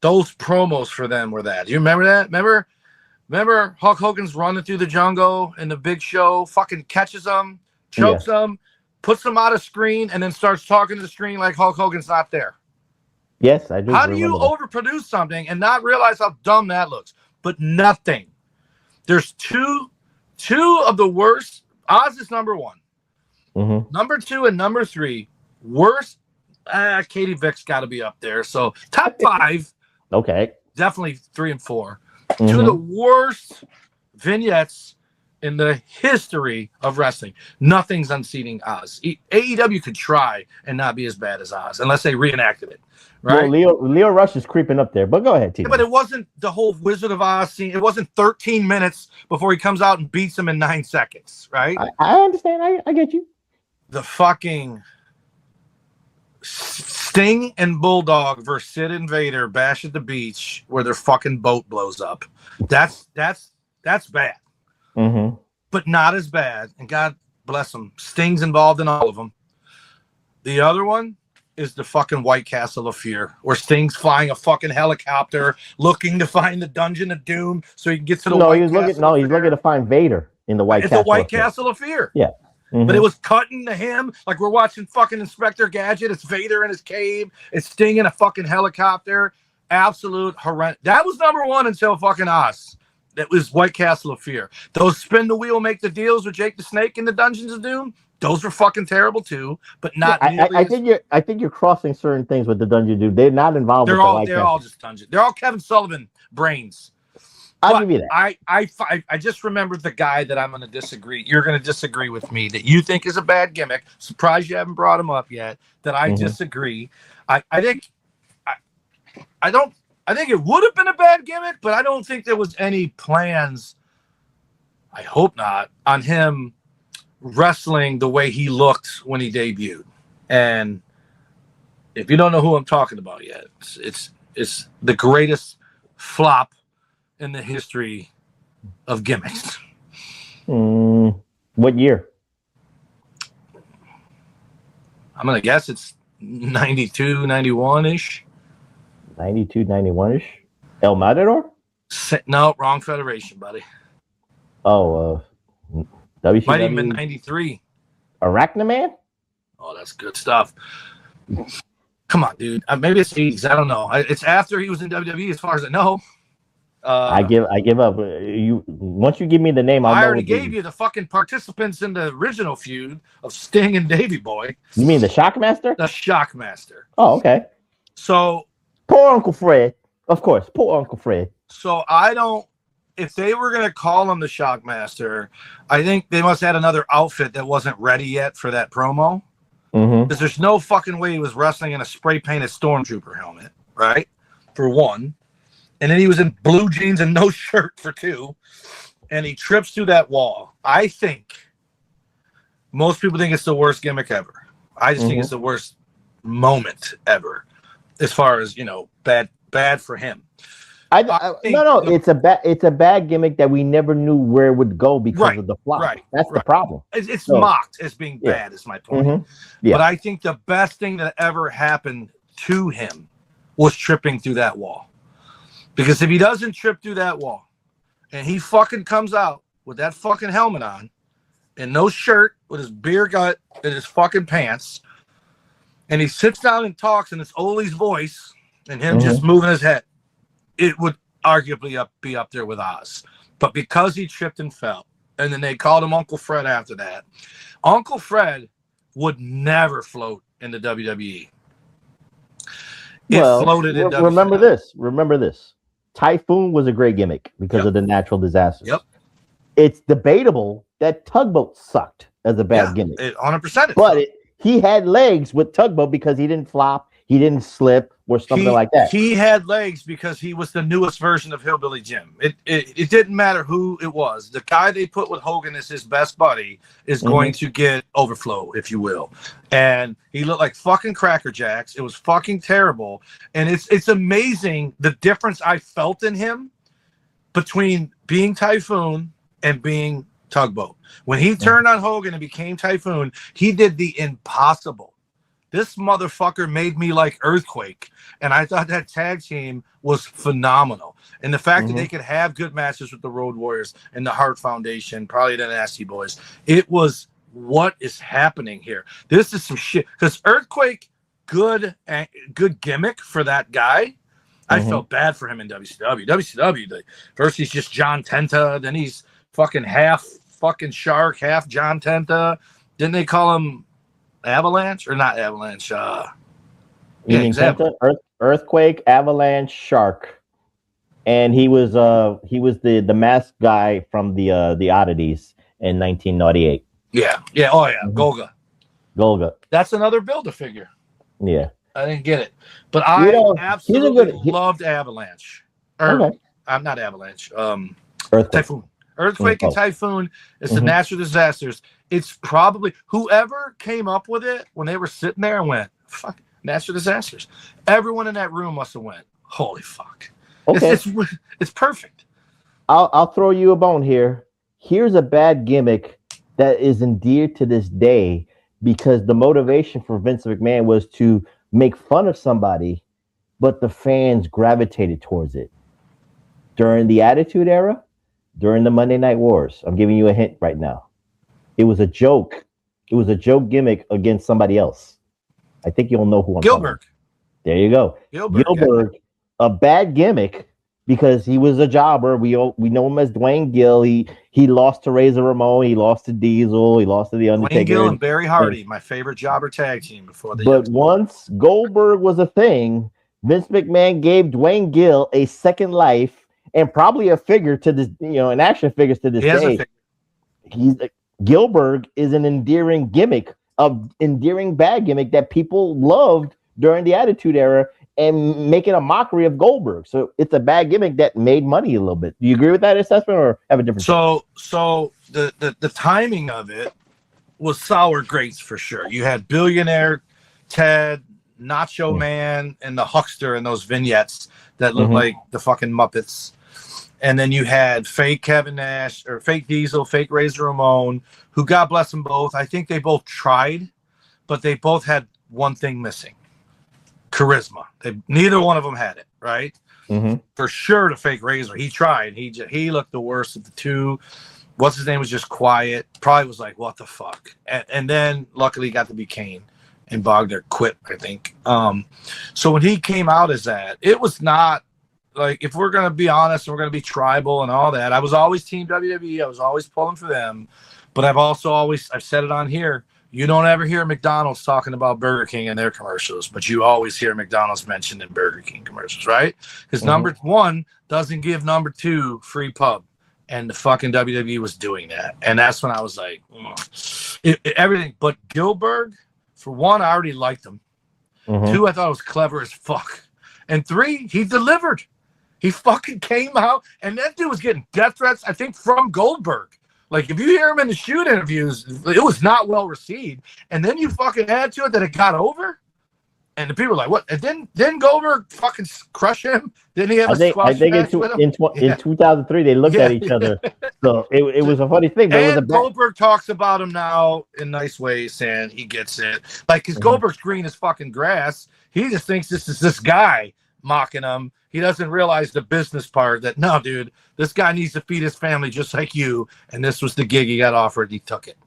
those promos for them were that. You remember that? Remember Hulk Hogan's running through the jungle and the Big Show fucking catches them, chokes them, puts them out of screen, and then starts talking to the screen like Hulk Hogan's not there. Yes, I do. How do you overproduce something and not realize how dumb that looks? But nothing. There's two of the worst. Oz is number one. Number 2 and number 3 worst. Katie Vick's got to be up there. So top 5. Okay. Definitely 3 and 4. 2 of the worst vignettes in the history of wrestling. Nothing's unseating Oz. AEW could try and not be as bad as Oz unless they reenacted it. Right? Well, Leo Rush is creeping up there, but go ahead, T. Yeah, but it wasn't the whole Wizard of Oz scene. It wasn't 13 minutes before he comes out and beats him in 9 seconds, right? I understand. I get you. The fucking Sting and Bulldog versus Sid and Vader bash at the beach where their fucking boat blows up. That's bad. But not as bad. And God bless them. Sting's involved in all of them. The other one is the fucking White Castle of Fear, where Sting's flying a fucking helicopter looking to find the Dungeon of Doom so he can get to the White Castle. He's looking to find Vader in the White Castle. It's the White Castle of Fear. Yeah. But it was cutting to him like we're watching fucking Inspector Gadget. It's Vader in his cave. It's Sting in a fucking helicopter. Absolute horrendous. That was number 1 until fucking Oz. That was White Castle of Fear. Those spin the wheel, make the deals with Jake the Snake in the Dungeons of Doom. Those were fucking terrible too, but not. Yeah, I think you're crossing certain things with the Dungeon Dude. They're not involved. They're all just Dungeon. They're all Kevin Sullivan brains. I'll give you that. I just remembered the guy that I'm going to disagree. You're going to disagree with me that you think is a bad gimmick. Surprised you haven't brought him up yet. That I disagree. I think it would have been a bad gimmick, but I don't think there was any plans. I hope not on him wrestling the way he looked when he debuted. And if you don't know who I'm talking about yet, it's the greatest flop in the history of gimmicks. What year? I'm going to guess it's 92, 91-ish. 92, 91-ish? El Matador? No, wrong federation, buddy. Oh, WCW? Might even been 93. Arachnaman? Oh, that's good stuff. Come on, dude. Maybe it's 80s. I don't know. It's after he was in WWE, as far as I know. I give up. Once you give me the name, I already gave you the fucking participants in the original feud of Sting and Davey Boy. You mean the Shockmaster? The Shockmaster. Oh, okay. So poor Uncle Fred. Of course, poor Uncle Fred. So if they were going to call him the Shockmaster, I think they must have had another outfit that wasn't ready yet for that promo. Because there's no fucking way he was wrestling in a spray-painted Stormtrooper helmet, right? For one. And then he was in blue jeans and no shirt for two. And he trips through that wall. I think most people think it's the worst gimmick ever. I just think it's the worst moment ever, as far as, you know, bad for him. It's a bad gimmick that we never knew where it would go because of the flop. That's the problem. It's mocked as being bad, is my point. But I think the best thing that ever happened to him was tripping through that wall. Because if he doesn't trip through that wall and he fucking comes out with that fucking helmet on and no shirt with his beer gut and his fucking pants, and he sits down and talks in it's Ole's voice and him just moving his head, it would arguably be up there with Oz. But because he tripped and fell, and then they called him Uncle Fred after that, Uncle Fred would never float in the WWE. Floated in WWE. Remember this. Typhoon was a great gimmick because of the natural disasters. It's debatable that Tugboat sucked as a bad gimmick. 100%. But he had legs with Tugboat because he didn't flop, he didn't slip, or something like that. He had legs because he was the newest version of Hillbilly Jim. It didn't matter who it was. The guy they put with Hogan as his best buddy is going to get overflow, if you will. And he looked like fucking Cracker Jacks. It was fucking terrible. And it's amazing the difference I felt in him between being Typhoon and being Tugboat. When he turned on Hogan and became Typhoon, he did the impossible. This motherfucker made me like Earthquake, and I thought that tag team was phenomenal. And the fact that they could have good matches with the Road Warriors and the Hart Foundation, probably the Nasty Boys, it was what is happening here. This is some shit. Because Earthquake, good gimmick for that guy. I felt bad for him in WCW. WCW, first he's just John Tenta, then he's fucking half fucking Shark, half John Tenta. Then they call him Avalanche or not Avalanche? Earthquake, Avalanche, Shark, and he was the masked guy from the Oddities in 1998. Golga. That's another Build-A-Figure. Yeah, I didn't get it, but I absolutely loved Avalanche. I'm not Avalanche. Typhoon. Earthquake and Typhoon is the natural disasters. It's probably whoever came up with it when they were sitting there and went, fuck, natural disasters. Everyone in that room must have went, holy fuck. Okay. It's perfect. I'll throw you a bone here. Here's a bad gimmick that is endeared to this day because the motivation for Vince McMahon was to make fun of somebody, but the fans gravitated towards it. During the Attitude Era, during the Monday Night Wars, I'm giving you a hint right now. It was a joke. It was a joke gimmick against somebody else. I think you'll know who I'm talking about. There you go. Gilbert, a bad gimmick because he was a jobber. We know him as Dwayne Gill. He lost to Razor Ramon. He lost to Diesel. He lost to The Undertaker. Dwayne Gill and Barry Hardy, my favorite jobber tag team before the. But once Goldberg was a thing, Vince McMahon gave Dwayne Gill a second life and probably a figure to this, an action figures to this day. Gilbert is an endearing bad gimmick that people loved during the Attitude Era and making a mockery of Goldberg. So it's a bad gimmick that made money a little bit. Do you agree with that assessment or have a different? So the timing of it was sour grapes for sure. You had Billionaire Ted, Nacho Man, and the Huckster in those vignettes that looked like the fucking Muppets. And then you had fake Kevin Nash or fake Diesel, fake Razor Ramon, who, God bless them both. I think they both tried, but they both had one thing missing: charisma. Neither one of them had it, right? For sure, the fake Razor, he tried. He looked the worst of the two. What's his name was just quiet. Probably was like, what the fuck? And then luckily got to be Kane, and Bogner quit, I think. So when he came out as that, it was not. Like, if we're going to be honest and we're going to be tribal and all that, I was always Team WWE. I was always pulling for them. But I've said it on here, you don't ever hear McDonald's talking about Burger King in their commercials, but you always hear McDonald's mentioned in Burger King commercials, right? Because number one doesn't give number two free pub. And the fucking WWE was doing that. And that's when I was like, everything. But Gilbert, For one, I already liked him. Two, I thought it was clever as fuck. And three, he delivered. He fucking came out, and that dude was getting death threats, I think, from Goldberg. Like, if you hear him in the shoot interviews, it was not well received. And then you fucking add to it that it got over. And the people were like, what? And didn't Goldberg fucking crush him? Didn't he have a squash match with him? In 2003, they looked at each other. So it was a funny thing. But and Goldberg talks about him now in nice ways, saying he gets it. Like, because Goldberg's green as fucking grass. He just thinks this is this guy mocking him. He doesn't realize the business part that, no, dude, this guy needs to feed his family just like you. And this was the gig he got offered. He took it.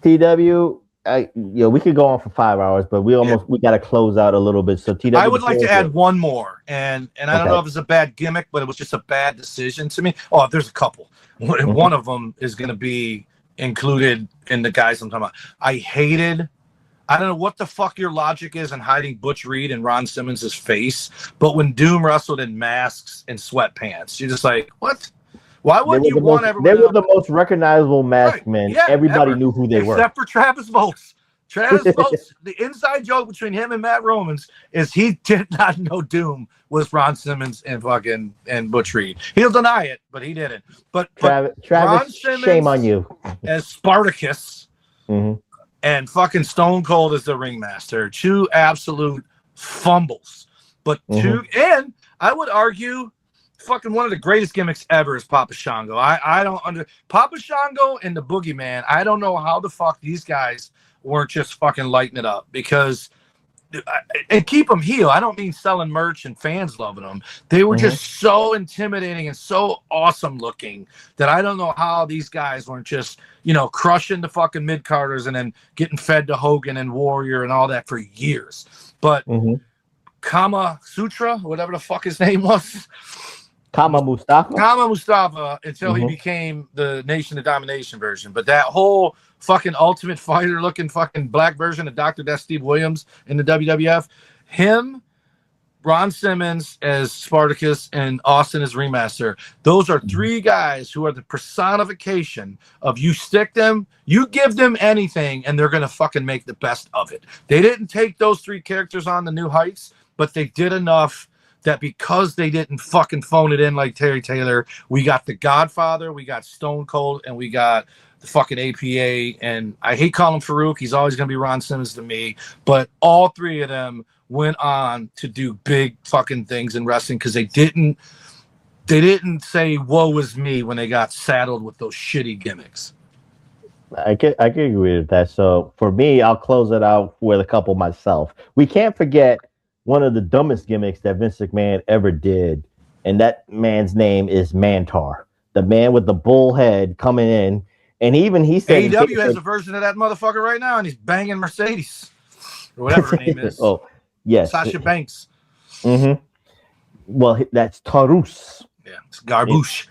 TW, we could go on for 5 hours, but we got to close out a little bit. So TW, I would like to add one more, and I don't know if it's a bad gimmick, but it was just a bad decision to me. Oh, there's a couple. One of them is going to be included in the guys I'm talking about. I don't know what the fuck your logic is in hiding Butch Reed and Ron Simmons' face, but when Doom wrestled in masks and sweatpants, you're just like, what? Why wouldn't you want everybody? They were the most recognizable masked men. Yeah, everybody knew who they were. Except for Travis Bolts. Travis Bolts, the inside joke between him and Matt Romans is he did not know Doom was Ron Simmons and Butch Reed. He'll deny it, but he didn't. But Travis, Ron Simmons, shame on you. As Spartacus and fucking Stone Cold as the ringmaster. Two absolute fumbles. But and I would argue fucking one of the greatest gimmicks ever is Papa Shango. I don't Papa Shango and the Boogeyman. I don't know how the fuck these guys weren't just fucking lighting it up, because and keep them heel. I don't mean selling merch and fans loving them. They were just so intimidating and so awesome looking that I don't know how these guys weren't just, crushing the fucking mid-carders and then getting fed to Hogan and Warrior and all that for years. But Kama Sutra, whatever the fuck his name was. Kama Mustafa until he became the Nation of Domination version. But that whole fucking Ultimate Fighter looking fucking black version of Dr. Death Steve Williams in the WWF, him, Ron Simmons as Spartacus, and Austin as Remaster. Those are three guys who are the personification of you stick them, you give them anything, and they're going to fucking make the best of it. They didn't take those three characters on the new heights, but they did enough that because they didn't fucking phone it in like Terry Taylor, we got the Godfather, we got Stone Cold, and we got the fucking APA. And I hate calling him Farouk. He's always going to be Ron Simmons to me. But all three of them went on to do big fucking things in wrestling because they didn't say, woe is me, when they got saddled with those shitty gimmicks. I can agree with that. So for me, I'll close it out with a couple myself. We can't forget one of the dumbest gimmicks that Vince McMahon ever did, and that man's name is Mantar, the man with the bull head coming in. And he said AEW has a version of that motherfucker right now, and he's banging Mercedes or whatever her name is. Oh, yes, Sasha Banks. Well, that's Taurus. Yeah, it's garbage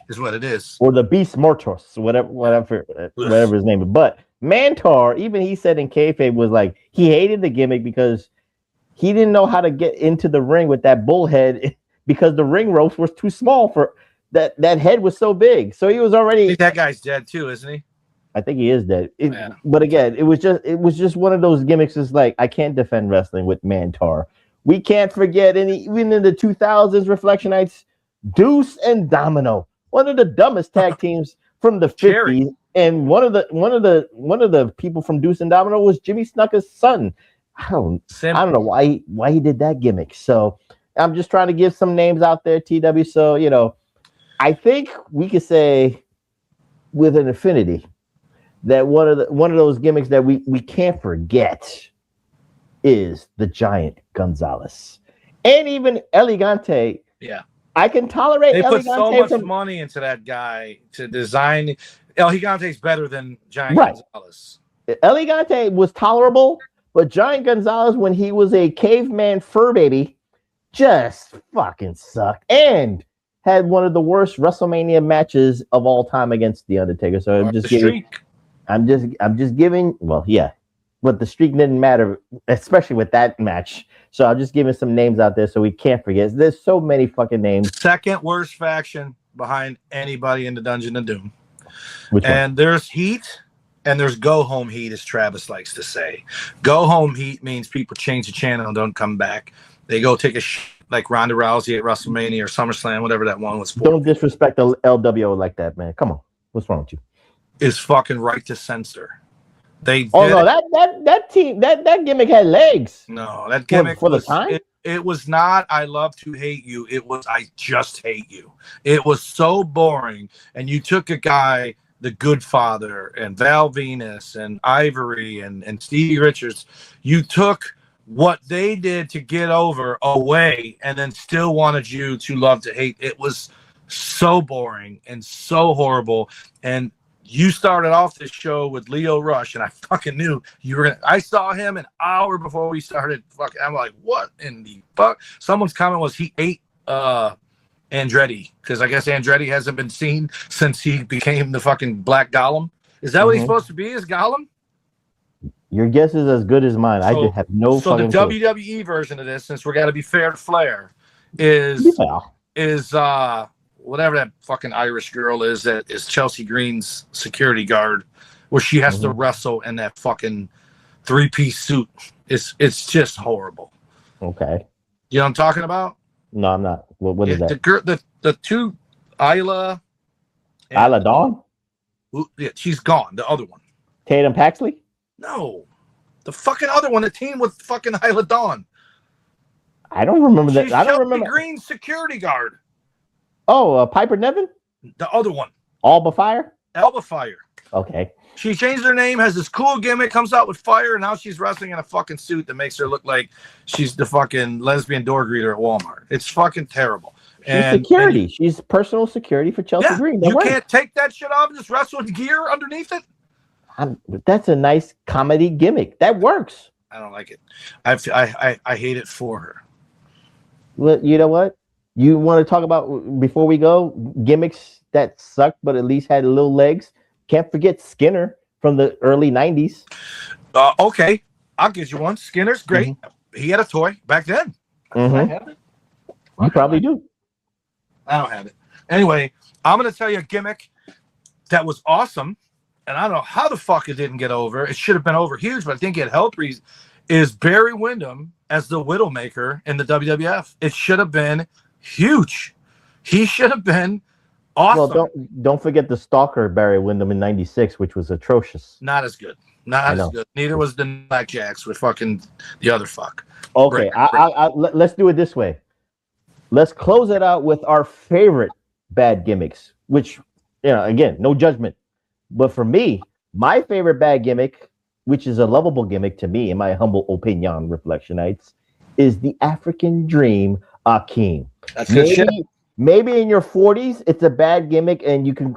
is what it is, or the Beast Mortos, whatever his name is. But Mantar, even he said in kayfabe, was like he hated the gimmick because he didn't know how to get into the ring with that bullhead because the ring ropes was too small for that head was so big. So he was already. I think that guy's dead too, isn't he? I think he is dead. But again, it was just one of those gimmicks. It's like I can't defend wrestling with Mantar. We can't forget even in the 2000s Reflectionites, Deuce and Domino, one of the dumbest tag teams from the 50s. And one of the people from Deuce and Domino was Jimmy Snuka's son. I don't know why he did that gimmick. So I'm just trying to give some names out there, TW. So I think we could say with an affinity that one of those gimmicks that we can't forget is the Giant Gonzalez, and even Elegante. Yeah, I can tolerate. They Elegante put so much money into that guy to design. Elegante's better than Giant Gonzalez. Elegante was tolerable. But Giant Gonzalez, when he was a caveman fur baby, just fucking sucked and had one of the worst WrestleMania matches of all time against The Undertaker. So I'm just giving. Well, yeah, but the streak didn't matter, especially with that match. So I'm just giving some names out there so we can't forget. There's so many fucking names. Second worst faction behind anybody in the Dungeon of Doom. And there's heat and there's go home heat, as Travis likes to say. Go home heat means people change the channel and don't come back. They go take a like Ronda Rousey at WrestleMania or SummerSlam, whatever that one was for. Don't disrespect the LWO like that, man. Come on. What's wrong with you? Is fucking right to censor. They that team that gimmick had legs. No, that gimmick for was, the time. It was not I love to hate you. It was I just hate you. It was so boring. And you took a guy, the Good Father, and Val Venus, and Ivory, and Stevie Richards. You took what they did to get over away, and then still wanted you to love to hate. It was so boring and so horrible. And you started off this show with Leo Rush, and I fucking knew you were gonna. I saw him an hour before we started. Fucking, I'm like, what in the fuck? Someone's comment was he ate Andretti, because I guess Andretti hasn't been seen since he became the fucking Black Gollum. Is that what he's supposed to be? Is Gollum? Your guess is as good as mine. I just have no fucking So clue. the WWE version of this, since we're got to be fair to Flair, is whatever that fucking Irish girl is that is Chelsea Green's security guard, where she has to wrestle in that fucking 3-piece suit. It's just horrible. Okay. You know what I'm talking about? No, I'm not. What is that? The two Isla Dawn? Yeah, she's gone. The other one. Tatum Paxley? No. The fucking other one, the team with fucking Isla Dawn. I don't remember that. She's I don't Chelsea remember. Green's security guard. Oh, Piper Nevin? The other one. Alba Fire? Alba Fire. Okay. She changed her name, has this cool gimmick, comes out with fire, and now she's wrestling in a fucking suit that makes her look like she's the fucking lesbian door greeter at Walmart. It's fucking terrible. She's security. She's personal security for Chelsea Green. You can't take that shit off and just wrestle with gear underneath it? That's a nice comedy gimmick. That works. I don't like it. I hate it for her. Well, you know what? You want to talk about, before we go, gimmicks that sucked but at least had little legs? Can't forget Skinner from the early 90s. Okay, I'll give you one. Skinner's great. He had a toy back then. I have it. You probably do. I don't have it. Anyway, I'm going to tell you a gimmick that was awesome, and I don't know how the fuck it didn't get over. It should have been over huge, but I think it helped. Is Barry Windham as the Widowmaker in the WWF. It should have been huge. He should have been awesome. Well, don't forget the Stalker Barry Windham in '96, which was atrocious. Not as good. Not as good. Neither was the Blackjacks with fucking the other fuck. Okay, let's do it this way. Let's close it out with our favorite bad gimmicks, which, again, no judgment. But for me, my favorite bad gimmick, which is a lovable gimmick to me, in my humble opinion, Reflectionites, is the African Dream, Akeem. That's good shit. Maybe in your 40s, it's a bad gimmick, and you can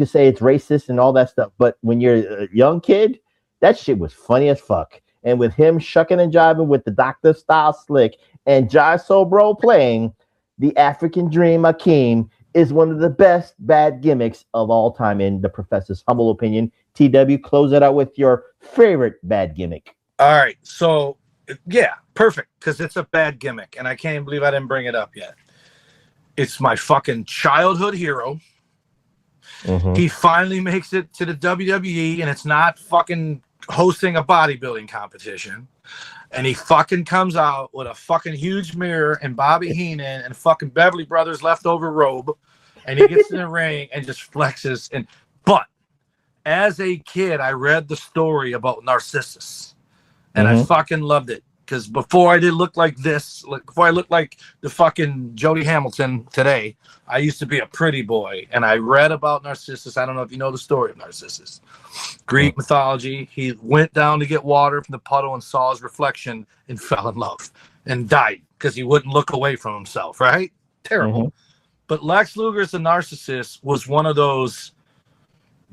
say it's racist and all that stuff. But when you're a young kid, that shit was funny as fuck. And with him shucking and jiving with the Dr. Style Slick and Jai Sobro playing, the African Dream, Akeem, is one of the best bad gimmicks of all time, in the professor's humble opinion. TW, close it out with your favorite bad gimmick. All right. So, yeah, perfect, because it's a bad gimmick, and I can't believe I didn't bring it up yet. It's my fucking childhood hero. He finally makes it to the WWE, and it's not fucking hosting a bodybuilding competition. And he fucking comes out with a fucking huge mirror and Bobby Heenan and fucking Beverly Brothers leftover robe. And he gets in the ring and just flexes. But as a kid, I read the story about Narcissus. And I fucking loved it. Because before I did look like this, before I looked like the fucking Jody Hamilton today, I used to be a pretty boy. And I read about Narcissus. I don't know if you know the story of Narcissus. Greek mythology. He went down to get water from the puddle and saw his reflection and fell in love and died because he wouldn't look away from himself, right? Terrible. But Lex Luger as a Narcissus was one of those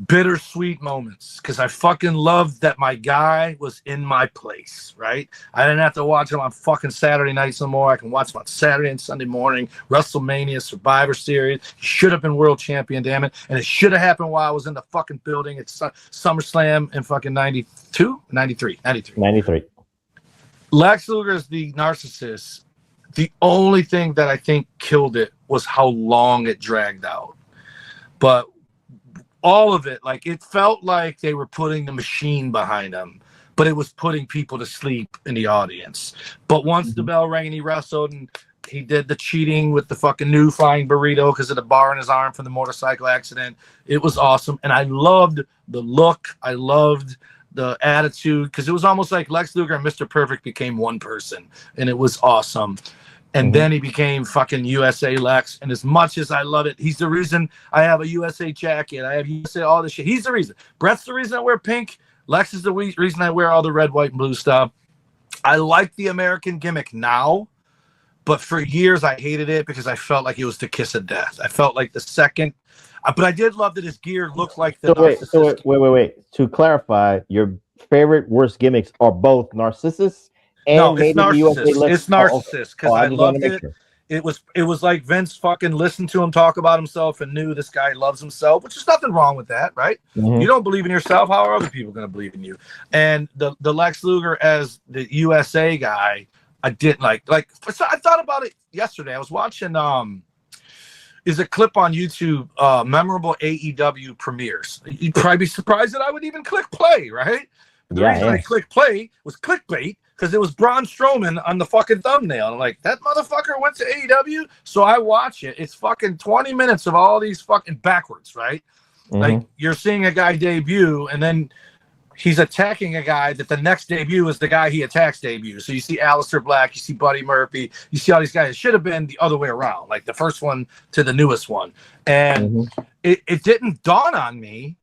bittersweet moments because I fucking loved that my guy was in my place, right? I didn't have to watch him on fucking Saturday nights no more. I can watch him on Saturday and Sunday morning. WrestleMania, Survivor Series. He should have been world champion, damn it. And it should have happened while I was in the fucking building at SummerSlam in fucking 93. Lex Luger is the Narcissus. The only thing that I think killed it was how long it dragged out. But all of it. Like, it felt like they were putting the machine behind them, but it was putting people to sleep in the audience. But once the bell rang and he wrestled, and he did the cheating with the fucking new flying burrito because of the bar in his arm from the motorcycle accident, it was awesome. And I loved the look. I loved the attitude, because it was almost like Lex Luger and Mr. Perfect became one person, and it was awesome. And then he became fucking USA Lex. And as much as I love it, he's the reason I have a USA jacket. I have USA, all this shit. He's the reason. Brett's the reason I wear pink. Lex is the reason I wear all the red, white, and blue stuff. I like the American gimmick now, but for years I hated it because I felt like it was the kiss of death. I felt like the second, but I did love that his gear looked like the wait. To clarify, your favorite worst gimmicks are both Narcissus and no, it's Narcissus. It's Narcissus because I loved it. Sure. It was like Vince fucking listened to him talk about himself and knew this guy loves himself, which is nothing wrong with that, right? You don't believe in yourself, how are other people going to believe in you? And the Lex Luger as the USA guy, I didn't like. So I thought about it yesterday. I was watching is a clip on YouTube, memorable AEW premieres. You'd probably be surprised that I would even click play, right? But the reason I clicked play was clickbait, because it was Braun Strowman on the fucking thumbnail. I'm like, that motherfucker went to AEW? So I watch it. It's fucking 20 minutes of all these fucking backwards, right? Like, you're seeing a guy debut, and then he's attacking a guy that the next debut is the guy he attacks debut. So you see Aleister Black, you see Buddy Murphy, you see all these guys. It should have been the other way around, like the first one to the newest one. And it didn't dawn on me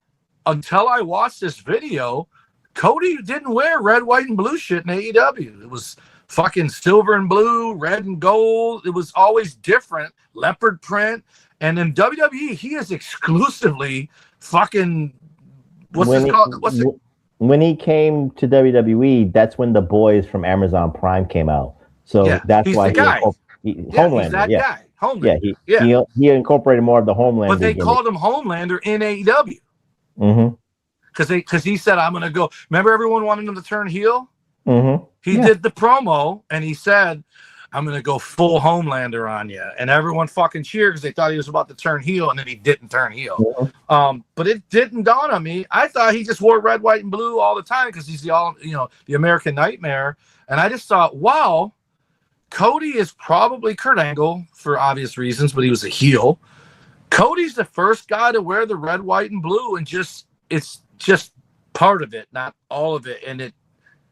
until I watched this video. Cody didn't wear red, white, and blue shit in AEW. It was fucking silver and blue, red and gold. It was always different, leopard print. And in WWE, he is exclusively fucking, when he came to WWE, that's when the boys from Amazon Prime came out. So that's why Homelander. He's that guy. Homelander. He incorporated more of the Homelander. But they called him Homelander in AEW. Because he said, I'm going to go. Remember everyone wanted him to turn heel? He did the promo, and he said, I'm going to go full Homelander on you. And everyone fucking cheered because they thought he was about to turn heel, and then he didn't turn heel. But it didn't dawn on me. I thought he just wore red, white, and blue all the time because he's the American Nightmare. And I just thought, wow, Cody is probably Kurt Angle for obvious reasons, but he was a heel. Cody's the first guy to wear the red, white, and blue, and it's just part of it, not all of it, and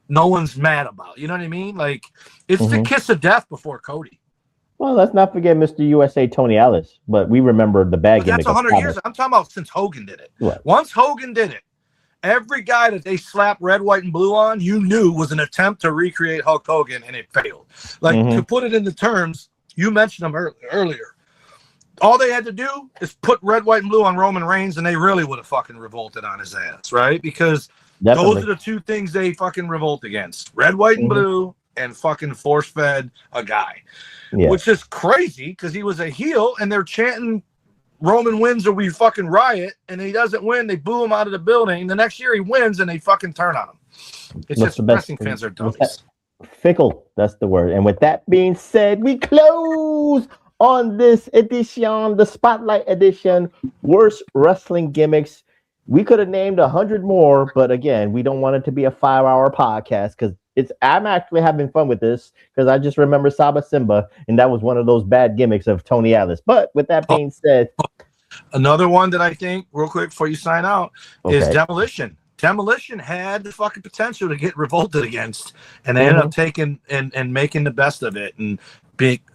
no one's mad about. You know what I mean? Like, it's the kiss of death before Cody. Well, let's not forget Mr. USA Tony Ellis, but we remember the bad gimmick. That's 100 years. I'm talking about since Hogan did it. Right. Once Hogan did it, every guy that they slapped red, white, and blue on, you knew was an attempt to recreate Hulk Hogan, and it failed. Like, to put it into terms, you mentioned them earlier. All they had to do is put red, white, and blue on Roman Reigns, and they really would have fucking revolted on his ass, right? Because those are the two things they fucking revolt against. Red, white, and blue, and fucking force-fed a guy. Which is crazy, because he was a heel, and they're chanting Roman wins or we fucking riot, and he doesn't win, they boo him out of the building. The next year he wins, and they fucking turn on him. It's just wrestling fans are dummies. Fickle, that's the word. And with that being said, we close on this edition, the Spotlight edition, worst wrestling gimmicks. We could have named 100 more, but again, we don't want it to be a 5-hour podcast because I'm actually having fun with this because I just remember Saba Simba, and that was one of those bad gimmicks of Tony Ellis. But with that being said, another one that I think, real quick before you sign out, is Demolition. Demolition had the fucking potential to get revolted against, and they ended up taking and making the best of it, and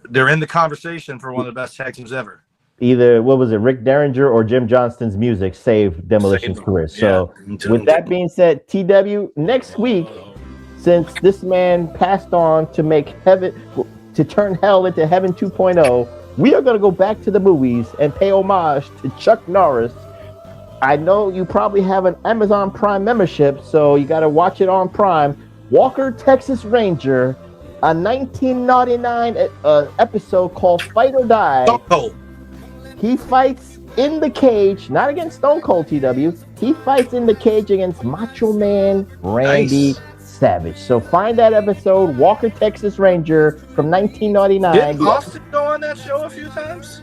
they're in the conversation for one of the best tag teams ever. Either, what was it, Rick Derringer or Jim Johnston's music saved Demolition's career. So with that being said, TW, next week, since this man passed on to turn hell into heaven 2.0, we are going to go back to the movies and pay homage to Chuck Norris. I know you probably have an Amazon Prime membership, so you got to watch it on Prime. Walker, Texas Ranger, a 1999 episode called Fight or Die. Stone Cold. He fights in the cage, not against Stone Cold TW. He fights in the cage against Macho Man Randy Savage. So find that episode, Walker, Texas Ranger from 1999. Didn't Austin go on that show a few times?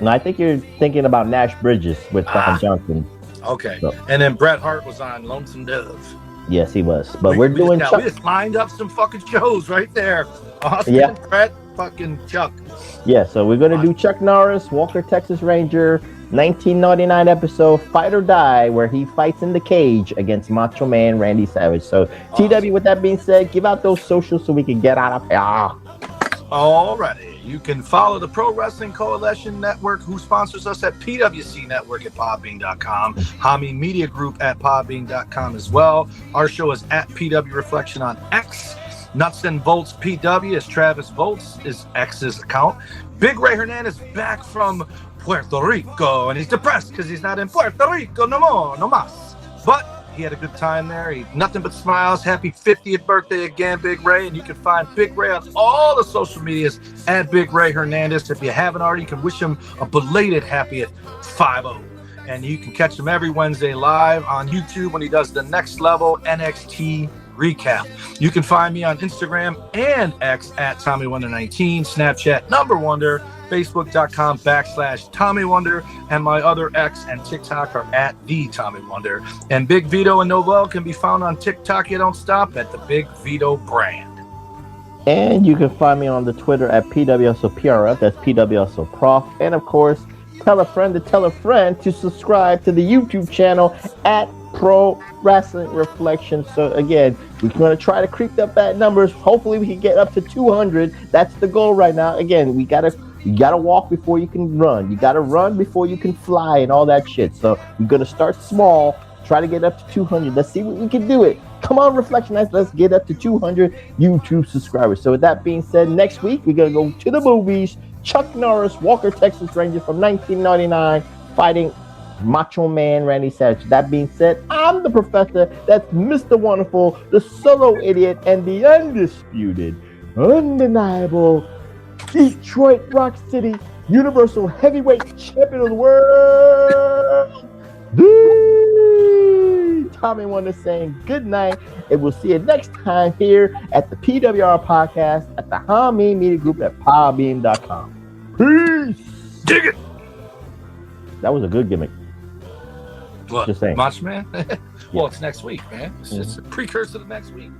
No, I think you're thinking about Nash Bridges with Don Johnson. Okay. So, And then Bret Hart was on Lonesome Dove. yes, he was. But we're doing we Chuck. just lined up some fucking shows right there. Austin, Yeah. Bret, fucking Chuck. Yeah, so we're going to do Chuck Norris, Walker, Texas Ranger, 1999 episode, Fight or Die, where he fights in the cage against Macho Man Randy Savage. So, TW, with that being said, give out those socials so we can get out of here. Alrighty. You can follow the Pro Wrestling Coalition Network, who sponsors us at PWC Network at podbean.com, HAMIN Media Group at podbean.com as well. Our show is at PW Reflection on X. Nuts and Bolts PW is Travis Bolts, is X's account. Big Ray Hernandez back from Puerto Rico, and he's depressed because he's not in Puerto Rico no more, no mas. But he had a good time there. Nothing but smiles. Happy 50th birthday again, Big Ray. And you can find Big Ray on all the social medias at Big Ray Hernandez. If you haven't already, you can wish him a belated happy 50. And you can catch him every Wednesday live on YouTube when he does the Next Level NXT recap. You can find me on Instagram and X at TommyWonder19, Snapchat #Wonder, Facebook.com/Tommy Wonder, and my other X and TikTok are at the Tommy Wonder. And Big Vito and Noel can be found on TikTok. You don't stop at the Big Vito brand. And you can find me on the Twitter at PWSOPRF, that's PWSOProf. And of course, tell a friend to subscribe to the YouTube channel at Pro Wrasslin Reflection. So again, we're going to try to creep up that numbers. Hopefully we can get up to 200. That's the goal right now. Again, you gotta walk before you can run. You gotta run before you can fly and all that shit. So we're gonna start small, try to get up to 200. Let's see what we can do it. Come on, Reflectionites, let's get up to 200 YouTube subscribers. So with that being said, next week we're gonna go to the movies. Chuck Norris, Walker, Texas Ranger from 1999, fighting Macho Man Randy Savage. That being said, I'm the professor. That's Mr. Wonderful, the solo idiot, and the undisputed, undeniable Detroit Rock City Universal Heavyweight Champion of the World, the Tommy Wonder, saying good night, and we'll see you next time here at the PWR podcast at the HAMIN Media Group at podbean.com. Peace. Dig it. That was a good gimmick. What? Just saying. Macho Man? Well, it's next week, man. It's just a precursor to next week.